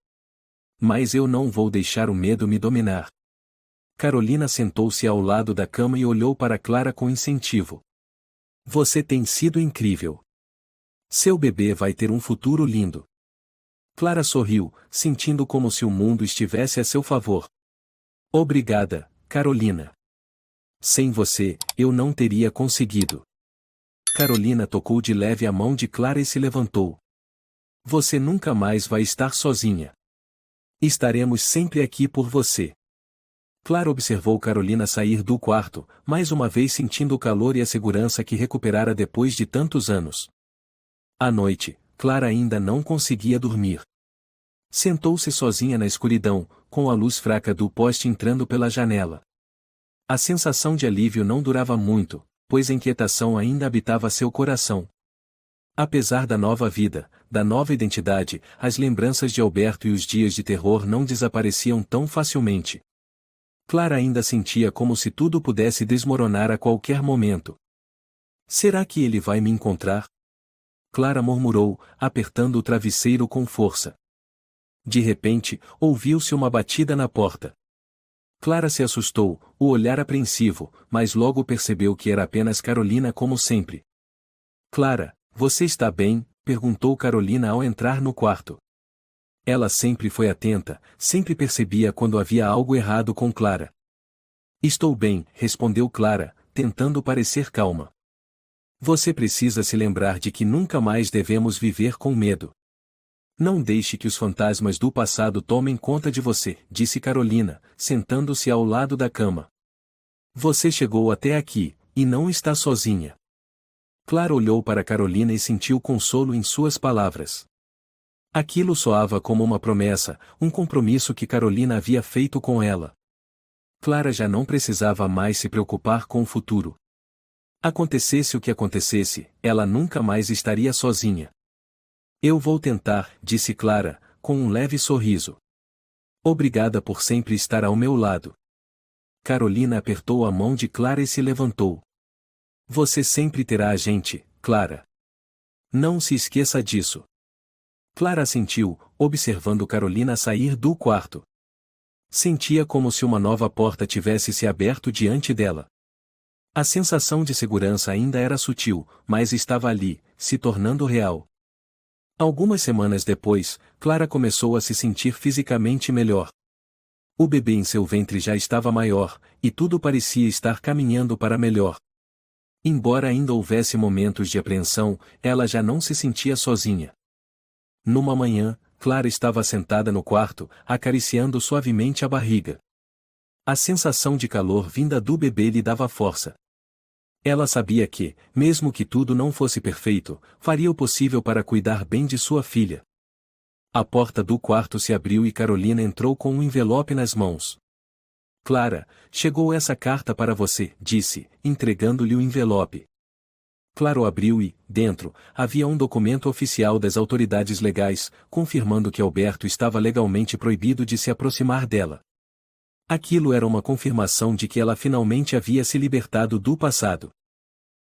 Mas eu não vou deixar o medo me dominar. Carolina sentou-se ao lado da cama e olhou para Clara com incentivo. Você tem sido incrível. Seu bebê vai ter um futuro lindo. Clara sorriu, sentindo como se o mundo estivesse a seu favor. Obrigada, Carolina. Sem você, eu não teria conseguido. Carolina tocou de leve a mão de Clara e se levantou. Você nunca mais vai estar sozinha. Estaremos sempre aqui por você. Clara observou Carolina sair do quarto, mais uma vez sentindo o calor e a segurança que recuperara depois de tantos anos. À noite, Clara ainda não conseguia dormir. Sentou-se sozinha na escuridão, com a luz fraca do poste entrando pela janela. A sensação de alívio não durava muito, pois a inquietação ainda habitava seu coração. Apesar da nova vida, da nova identidade, as lembranças de Alberto e os dias de terror não desapareciam tão facilmente. Clara ainda sentia como se tudo pudesse desmoronar a qualquer momento. Será que ele vai me encontrar? Clara murmurou, apertando o travesseiro com força. De repente, ouviu-se uma batida na porta. Clara se assustou, o olhar apreensivo, mas logo percebeu que era apenas Carolina como sempre. Clara, você está bem? Perguntou Carolina ao entrar no quarto. Ela sempre foi atenta, sempre percebia quando havia algo errado com Clara. Estou bem, respondeu Clara, tentando parecer calma. Você precisa se lembrar de que nunca mais devemos viver com medo. Não deixe que os fantasmas do passado tomem conta de você, disse Carolina, sentando-se ao lado da cama. Você chegou até aqui, e não está sozinha. Clara olhou para Carolina e sentiu consolo em suas palavras. Aquilo soava como uma promessa, um compromisso que Carolina havia feito com ela. Clara já não precisava mais se preocupar com o futuro. Acontecesse o que acontecesse, ela nunca mais estaria sozinha. Eu vou tentar, disse Clara, com um leve sorriso. Obrigada por sempre estar ao meu lado. Carolina apertou a mão de Clara e se levantou. Você sempre terá a gente, Clara. Não se esqueça disso. Clara assentiu, observando Carolina sair do quarto. Sentia como se uma nova porta tivesse se aberto diante dela. A sensação de segurança ainda era sutil, mas estava ali, se tornando real. Algumas semanas depois, Clara começou a se sentir fisicamente melhor. O bebê em seu ventre já estava maior, e tudo parecia estar caminhando para melhor. Embora ainda houvesse momentos de apreensão, ela já não se sentia sozinha. Numa manhã, Clara estava sentada no quarto, acariciando suavemente a barriga. A sensação de calor vinda do bebê lhe dava força. Ela sabia que, mesmo que tudo não fosse perfeito, faria o possível para cuidar bem de sua filha. A porta do quarto se abriu e Carolina entrou com um envelope nas mãos. Clara, chegou essa carta para você, disse, entregando-lhe o envelope. Clara o abriu e, dentro, havia um documento oficial das autoridades legais, confirmando que Alberto estava legalmente proibido de se aproximar dela. Aquilo era uma confirmação de que ela finalmente havia se libertado do passado.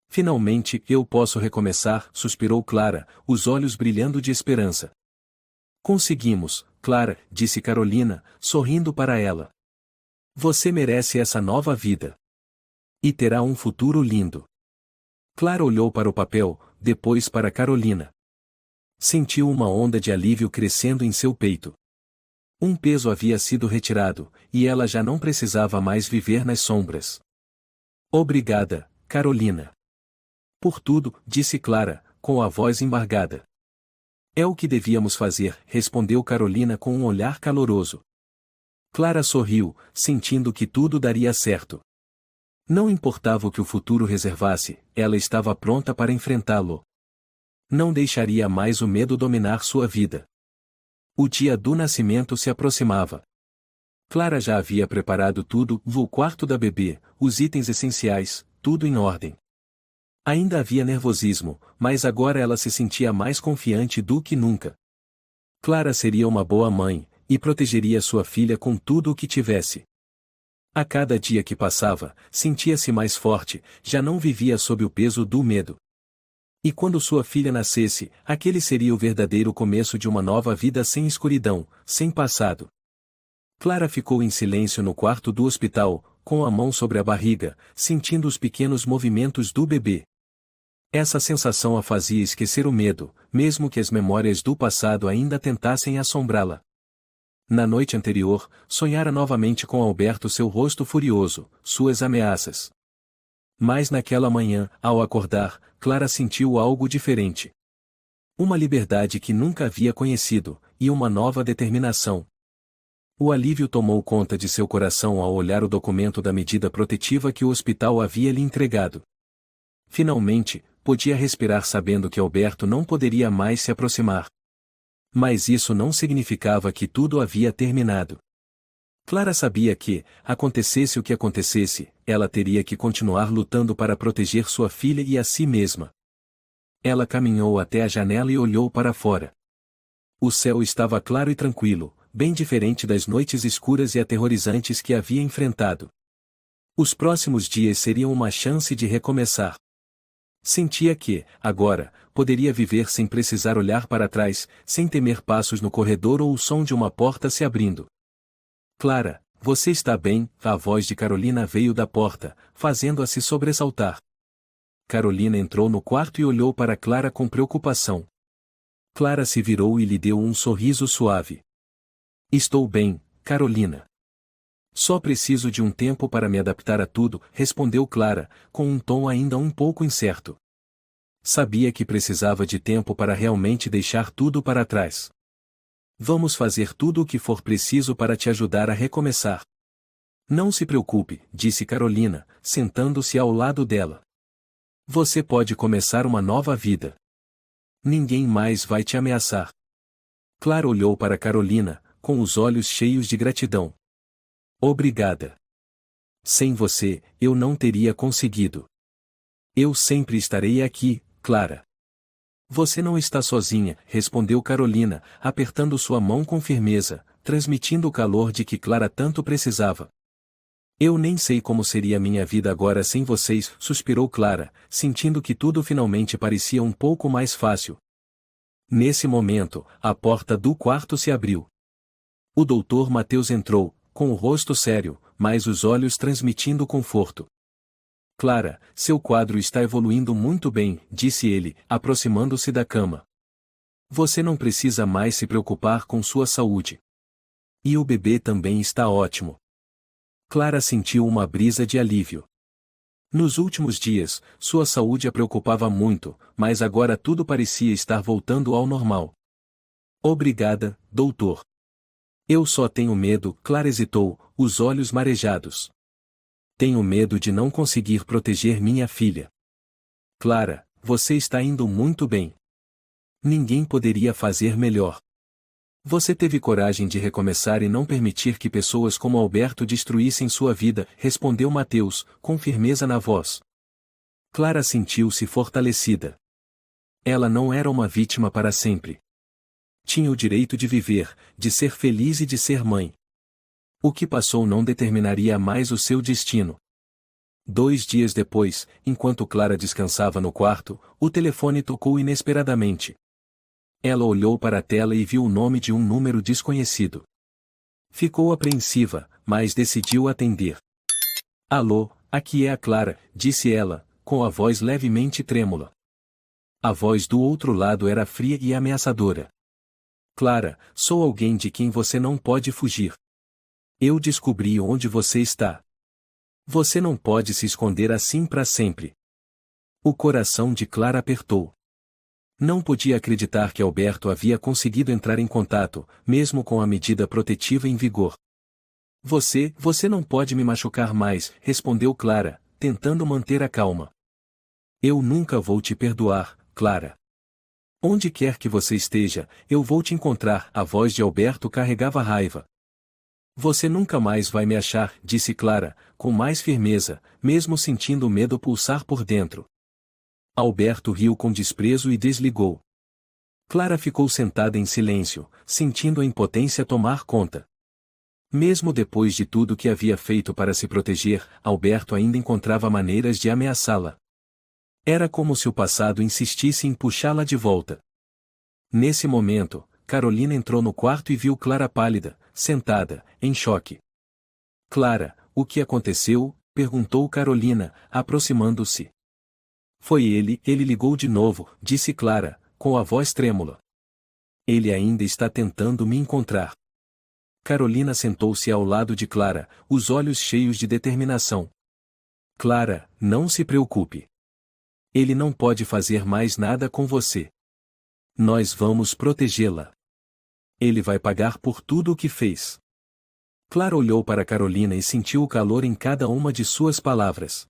Finalmente, eu posso recomeçar, suspirou Clara, os olhos brilhando de esperança. Conseguimos, Clara, disse Carolina, sorrindo para ela. Você merece essa nova vida. E terá um futuro lindo. Clara olhou para o papel, depois para Carolina. Sentiu uma onda de alívio crescendo em seu peito. Um peso havia sido retirado, e ela já não precisava mais viver nas sombras. Obrigada, Carolina. Por tudo, disse Clara, com a voz embargada. É o que devíamos fazer, respondeu Carolina com um olhar caloroso. Clara sorriu, sentindo que tudo daria certo. Não importava o que o futuro reservasse, ela estava pronta para enfrentá-lo. Não deixaria mais o medo dominar sua vida. O dia do nascimento se aproximava. Clara já havia preparado tudo, o quarto da bebê, os itens essenciais, tudo em ordem. Ainda havia nervosismo, mas agora ela se sentia mais confiante do que nunca. Clara seria uma boa mãe, e protegeria sua filha com tudo o que tivesse. A cada dia que passava, sentia-se mais forte, já não vivia sob o peso do medo. E quando sua filha nascesse, aquele seria o verdadeiro começo de uma nova vida sem escuridão, sem passado. Clara ficou em silêncio no quarto do hospital, com a mão sobre a barriga, sentindo os pequenos movimentos do bebê. Essa sensação a fazia esquecer o medo, mesmo que as memórias do passado ainda tentassem assombrá-la. Na noite anterior, sonhara novamente com Alberto, seu rosto furioso, suas ameaças. Mas naquela manhã, ao acordar, Clara sentiu algo diferente. Uma liberdade que nunca havia conhecido, e uma nova determinação. O alívio tomou conta de seu coração ao olhar o documento da medida protetiva que o hospital havia lhe entregado. Finalmente, podia respirar sabendo que Alberto não poderia mais se aproximar. Mas isso não significava que tudo havia terminado. Clara sabia que, acontecesse o que acontecesse, ela teria que continuar lutando para proteger sua filha e a si mesma. Ela caminhou até a janela e olhou para fora. O céu estava claro e tranquilo, bem diferente das noites escuras e aterrorizantes que havia enfrentado. Os próximos dias seriam uma chance de recomeçar. Sentia que, agora, poderia viver sem precisar olhar para trás, sem temer passos no corredor ou o som de uma porta se abrindo. Clara, você está bem? A voz de Carolina veio da porta, fazendo-a se sobressaltar. Carolina entrou no quarto e olhou para Clara com preocupação. Clara se virou e lhe deu um sorriso suave. Estou bem, Carolina. Só preciso de um tempo para me adaptar a tudo, respondeu Clara, com um tom ainda um pouco incerto. Sabia que precisava de tempo para realmente deixar tudo para trás. Vamos fazer tudo o que for preciso para te ajudar a recomeçar. Não se preocupe, disse Carolina, sentando-se ao lado dela. Você pode começar uma nova vida. Ninguém mais vai te ameaçar. Clara olhou para Carolina, com os olhos cheios de gratidão. Obrigada. Sem você, eu não teria conseguido. Eu sempre estarei aqui, Clara. Você não está sozinha, respondeu Carolina, apertando sua mão com firmeza, transmitindo o calor de que Clara tanto precisava. Eu nem sei como seria minha vida agora sem vocês, suspirou Clara, sentindo que tudo finalmente parecia um pouco mais fácil. Nesse momento, a porta do quarto se abriu. O doutor Mateus entrou, com o rosto sério, mas os olhos transmitindo conforto. Clara, seu quadro está evoluindo muito bem, disse ele, aproximando-se da cama. Você não precisa mais se preocupar com sua saúde. E o bebê também está ótimo. Clara sentiu uma brisa de alívio. Nos últimos dias, sua saúde a preocupava muito, mas agora tudo parecia estar voltando ao normal. Obrigada, doutor. Eu só tenho medo, Clara hesitou, os olhos marejados. Tenho medo de não conseguir proteger minha filha. Clara, você está indo muito bem. Ninguém poderia fazer melhor. Você teve coragem de recomeçar e não permitir que pessoas como Alberto destruíssem sua vida, respondeu Mateus, com firmeza na voz. Clara sentiu-se fortalecida. Ela não era uma vítima para sempre. Tinha o direito de viver, de ser feliz e de ser mãe. O que passou não determinaria mais o seu destino. 2 dias depois, enquanto Clara descansava no quarto, o telefone tocou inesperadamente. Ela olhou para a tela e viu o nome de um número desconhecido. Ficou apreensiva, mas decidiu atender. Alô, aqui é a Clara, disse ela, com a voz levemente trêmula. A voz do outro lado era fria e ameaçadora. Clara, sou alguém de quem você não pode fugir. Eu descobri onde você está. Você não pode se esconder assim para sempre. O coração de Clara apertou. Não podia acreditar que Alberto havia conseguido entrar em contato, mesmo com a medida protetiva em vigor. Você não pode me machucar mais, respondeu Clara, tentando manter a calma. Eu nunca vou te perdoar, Clara. Onde quer que você esteja, eu vou te encontrar. A voz de Alberto carregava raiva. Você nunca mais vai me achar, disse Clara, com mais firmeza, mesmo sentindo o medo pulsar por dentro. Alberto riu com desprezo e desligou. Clara ficou sentada em silêncio, sentindo a impotência tomar conta. Mesmo depois de tudo que havia feito para se proteger, Alberto ainda encontrava maneiras de ameaçá-la. Era como se o passado insistisse em puxá-la de volta. Nesse momento, Carolina entrou no quarto e viu Clara pálida, sentada, em choque. Clara, o que aconteceu? Perguntou Carolina, aproximando-se. Foi ele ligou de novo, disse Clara, com a voz trêmula. Ele ainda está tentando me encontrar. Carolina sentou-se ao lado de Clara, os olhos cheios de determinação. Clara, não se preocupe. Ele não pode fazer mais nada com você. Nós vamos protegê-la. Ele vai pagar por tudo o que fez. Clara olhou para Carolina e sentiu o calor em cada uma de suas palavras.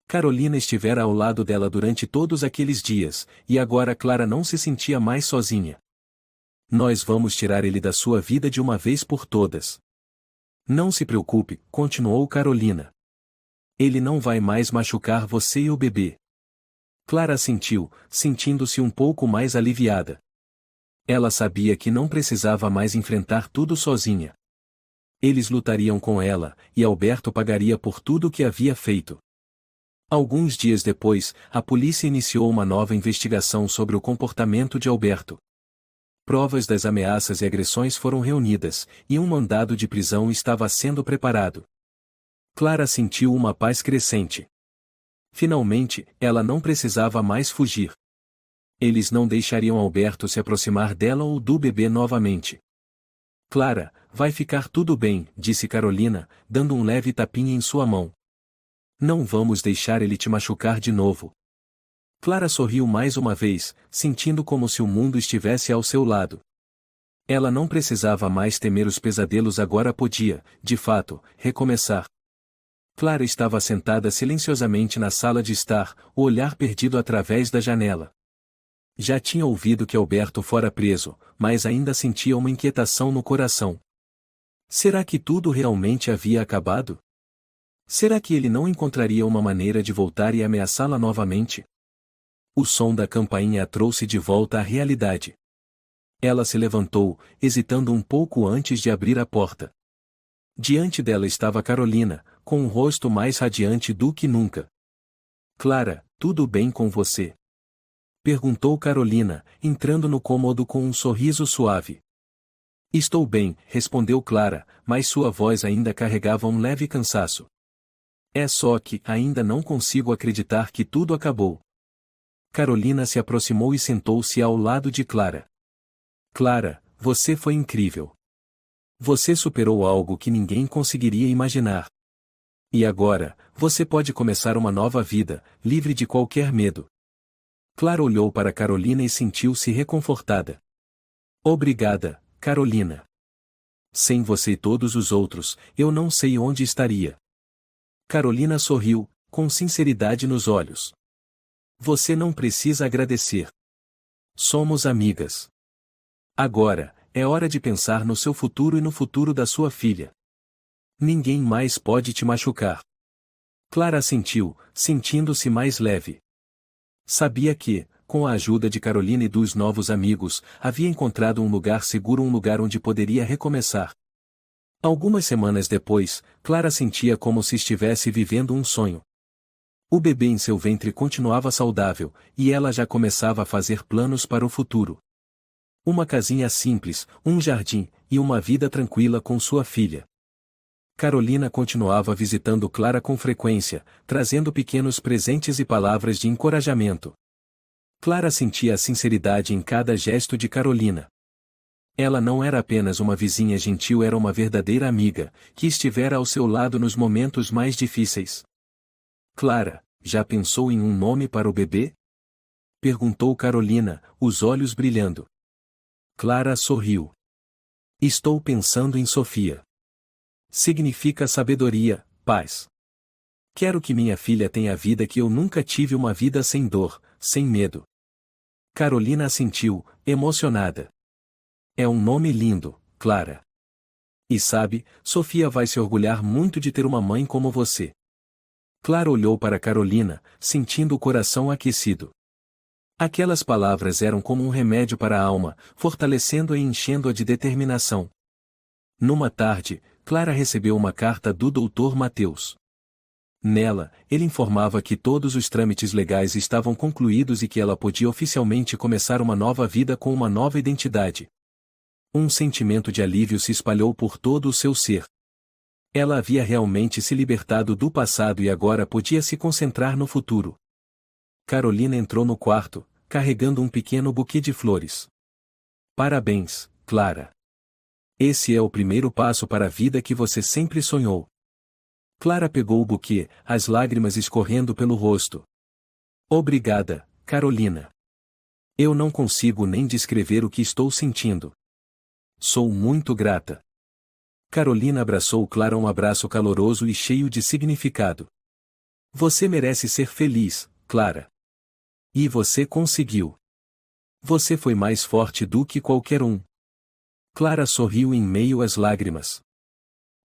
Carolina estivera ao lado dela durante todos aqueles dias, e agora Clara não se sentia mais sozinha. Nós vamos tirar ele da sua vida de uma vez por todas. Não se preocupe, continuou Carolina. Ele não vai mais machucar você e o bebê. Clara assentiu, sentindo-se um pouco mais aliviada. Ela sabia que não precisava mais enfrentar tudo sozinha. Eles lutariam com ela, e Alberto pagaria por tudo o que havia feito. Alguns dias depois, a polícia iniciou uma nova investigação sobre o comportamento de Alberto. Provas das ameaças e agressões foram reunidas, e um mandado de prisão estava sendo preparado. Clara sentiu uma paz crescente. Finalmente, ela não precisava mais fugir. Eles não deixariam Alberto se aproximar dela ou do bebê novamente. Clara, vai ficar tudo bem, disse Carolina, dando um leve tapinha em sua mão. Não vamos deixar ele te machucar de novo. Clara sorriu mais uma vez, sentindo como se o mundo estivesse ao seu lado. Ela não precisava mais temer os pesadelos, agora podia, de fato, recomeçar. Clara estava sentada silenciosamente na sala de estar, o olhar perdido através da janela. Já tinha ouvido que Alberto fora preso, mas ainda sentia uma inquietação no coração. Será que tudo realmente havia acabado? Será que ele não encontraria uma maneira de voltar e ameaçá-la novamente? O som da campainha a trouxe de volta à realidade. Ela se levantou, hesitando um pouco antes de abrir a porta. Diante dela estava Carolina, com um rosto mais radiante do que nunca. Clara, tudo bem com você? Perguntou Carolina, entrando no cômodo com um sorriso suave. Estou bem, respondeu Clara, mas sua voz ainda carregava um leve cansaço. É só que ainda não consigo acreditar que tudo acabou. Carolina se aproximou e sentou-se ao lado de Clara. Clara, você foi incrível. Você superou algo que ninguém conseguiria imaginar. E agora, você pode começar uma nova vida, livre de qualquer medo. Clara olhou para Carolina e sentiu-se reconfortada. Obrigada, Carolina. Sem você e todos os outros, eu não sei onde estaria. Carolina sorriu, com sinceridade nos olhos. Você não precisa agradecer. Somos amigas. Agora, é hora de pensar no seu futuro e no futuro da sua filha. Ninguém mais pode te machucar. Clara assentiu, sentindo-se mais leve. Sabia que, com a ajuda de Carolina e dos novos amigos, havia encontrado um lugar seguro, um lugar onde poderia recomeçar. Algumas semanas depois, Clara sentia como se estivesse vivendo um sonho. O bebê em seu ventre continuava saudável, e ela já começava a fazer planos para o futuro. Uma casinha simples, um jardim, e uma vida tranquila com sua filha. Carolina continuava visitando Clara com frequência, trazendo pequenos presentes e palavras de encorajamento. Clara sentia a sinceridade em cada gesto de Carolina. Ela não era apenas uma vizinha gentil, era uma verdadeira amiga, que estivera ao seu lado nos momentos mais difíceis. Clara, Já pensou em um nome para o bebê? Perguntou Carolina, os olhos brilhando. Clara sorriu. Estou pensando em Sofia. Significa sabedoria, paz. Quero que minha filha tenha a vida que eu nunca tive, uma vida sem dor, sem medo. Carolina assentiu, emocionada. É um nome lindo, Clara. E sabe, Sofia vai se orgulhar muito de ter uma mãe como você. Clara olhou para Carolina, sentindo o coração aquecido. Aquelas palavras eram como um remédio para a alma, fortalecendo-a e enchendo-a de determinação. Numa tarde, Clara recebeu uma carta do Dr. Mateus. Nela, ele informava que todos os trâmites legais estavam concluídos e que ela podia oficialmente começar uma nova vida com uma nova identidade. Um sentimento de alívio se espalhou por todo o seu ser. Ela havia realmente se libertado do passado e agora podia se concentrar no futuro. Carolina entrou no quarto, carregando um pequeno buquê de flores. Parabéns, Clara. Esse é o primeiro passo para a vida que você sempre sonhou. Clara pegou o buquê, as lágrimas escorrendo pelo rosto. Obrigada, Carolina. Eu não consigo nem descrever o que estou sentindo. Sou muito grata. Carolina abraçou Clara, um abraço caloroso e cheio de significado. Você merece ser feliz, Clara. E você conseguiu. Você foi mais forte do que qualquer um. Clara sorriu em meio às lágrimas.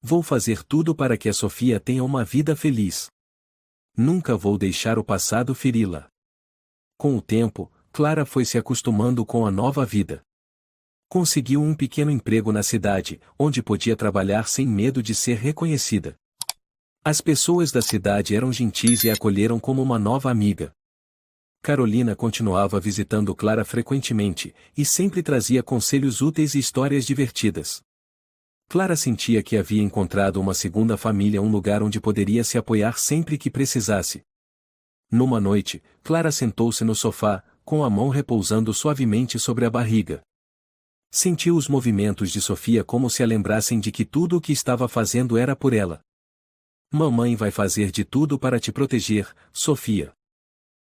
Vou fazer tudo para que a Sofia tenha uma vida feliz. Nunca vou deixar o passado feri-la. Com o tempo, Clara foi se acostumando com a nova vida. Conseguiu um pequeno emprego na cidade, onde podia trabalhar sem medo de ser reconhecida. As pessoas da cidade eram gentis e a acolheram como uma nova amiga. Carolina continuava visitando Clara frequentemente, e sempre trazia conselhos úteis e histórias divertidas. Clara sentia que havia encontrado uma segunda família, um lugar onde poderia se apoiar sempre que precisasse. Numa noite, Clara sentou-se no sofá, com a mão repousando suavemente sobre a barriga. Sentiu os movimentos de Sofia como se a lembrassem de que tudo o que estava fazendo era por ela. Mamãe vai fazer de tudo para te proteger, Sofia.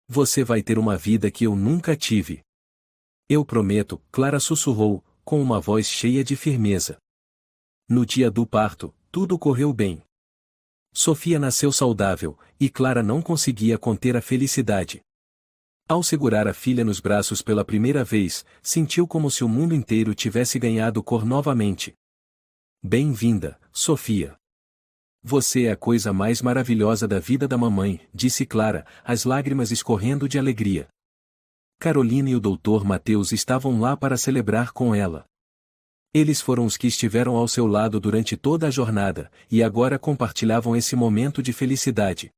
Você vai ter uma vida que eu nunca tive. Eu prometo, Clara sussurrou, com uma voz cheia de firmeza. No dia do parto, tudo correu bem. Sofia nasceu saudável, e Clara não conseguia conter a felicidade. Ao segurar a filha nos braços pela primeira vez, sentiu como se o mundo inteiro tivesse ganhado cor novamente. Bem-vinda, Sofia. Você é a coisa mais maravilhosa da vida da mamãe, disse Clara, as lágrimas escorrendo de alegria. Carolina e o Dr. Mateus estavam lá para celebrar com ela. Eles foram os que estiveram ao seu lado durante toda a jornada, e agora compartilhavam esse momento de felicidade.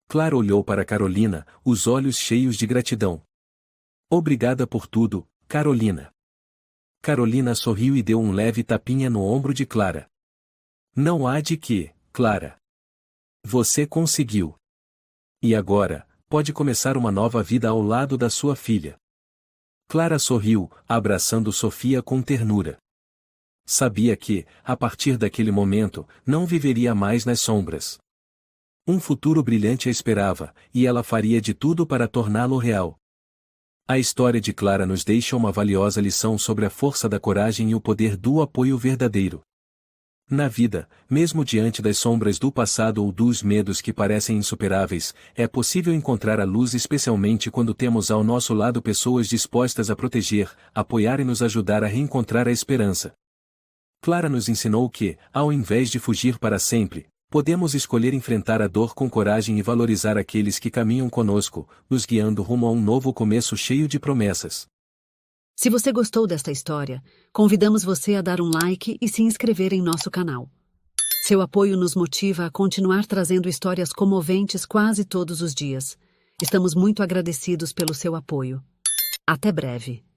Clara olhou para Carolina, os olhos cheios de gratidão. Obrigada por tudo, Carolina. Carolina sorriu e deu um leve tapinha no ombro de Clara. Não há de quê, Clara. Você conseguiu. E agora, pode começar uma nova vida ao lado da sua filha. Clara sorriu, abraçando Sofia com ternura. Sabia que, a partir daquele momento, não viveria mais nas sombras. Um futuro brilhante a esperava, e ela faria de tudo para torná-lo real. A história de Clara nos deixa uma valiosa lição sobre a força da coragem e o poder do apoio verdadeiro. Na vida, mesmo diante das sombras do passado ou dos medos que parecem insuperáveis, é possível encontrar a luz, especialmente quando temos ao nosso lado pessoas dispostas a proteger, apoiar e nos ajudar a reencontrar a esperança. Clara nos ensinou que, ao invés de fugir para sempre, podemos escolher enfrentar a dor com coragem e valorizar aqueles que caminham conosco, nos guiando rumo a um novo começo cheio de promessas. Se você gostou desta história, convidamos você a dar um like e se inscrever em nosso canal. Seu apoio nos motiva a continuar trazendo histórias comoventes quase todos os dias. Estamos muito agradecidos pelo seu apoio. Até breve.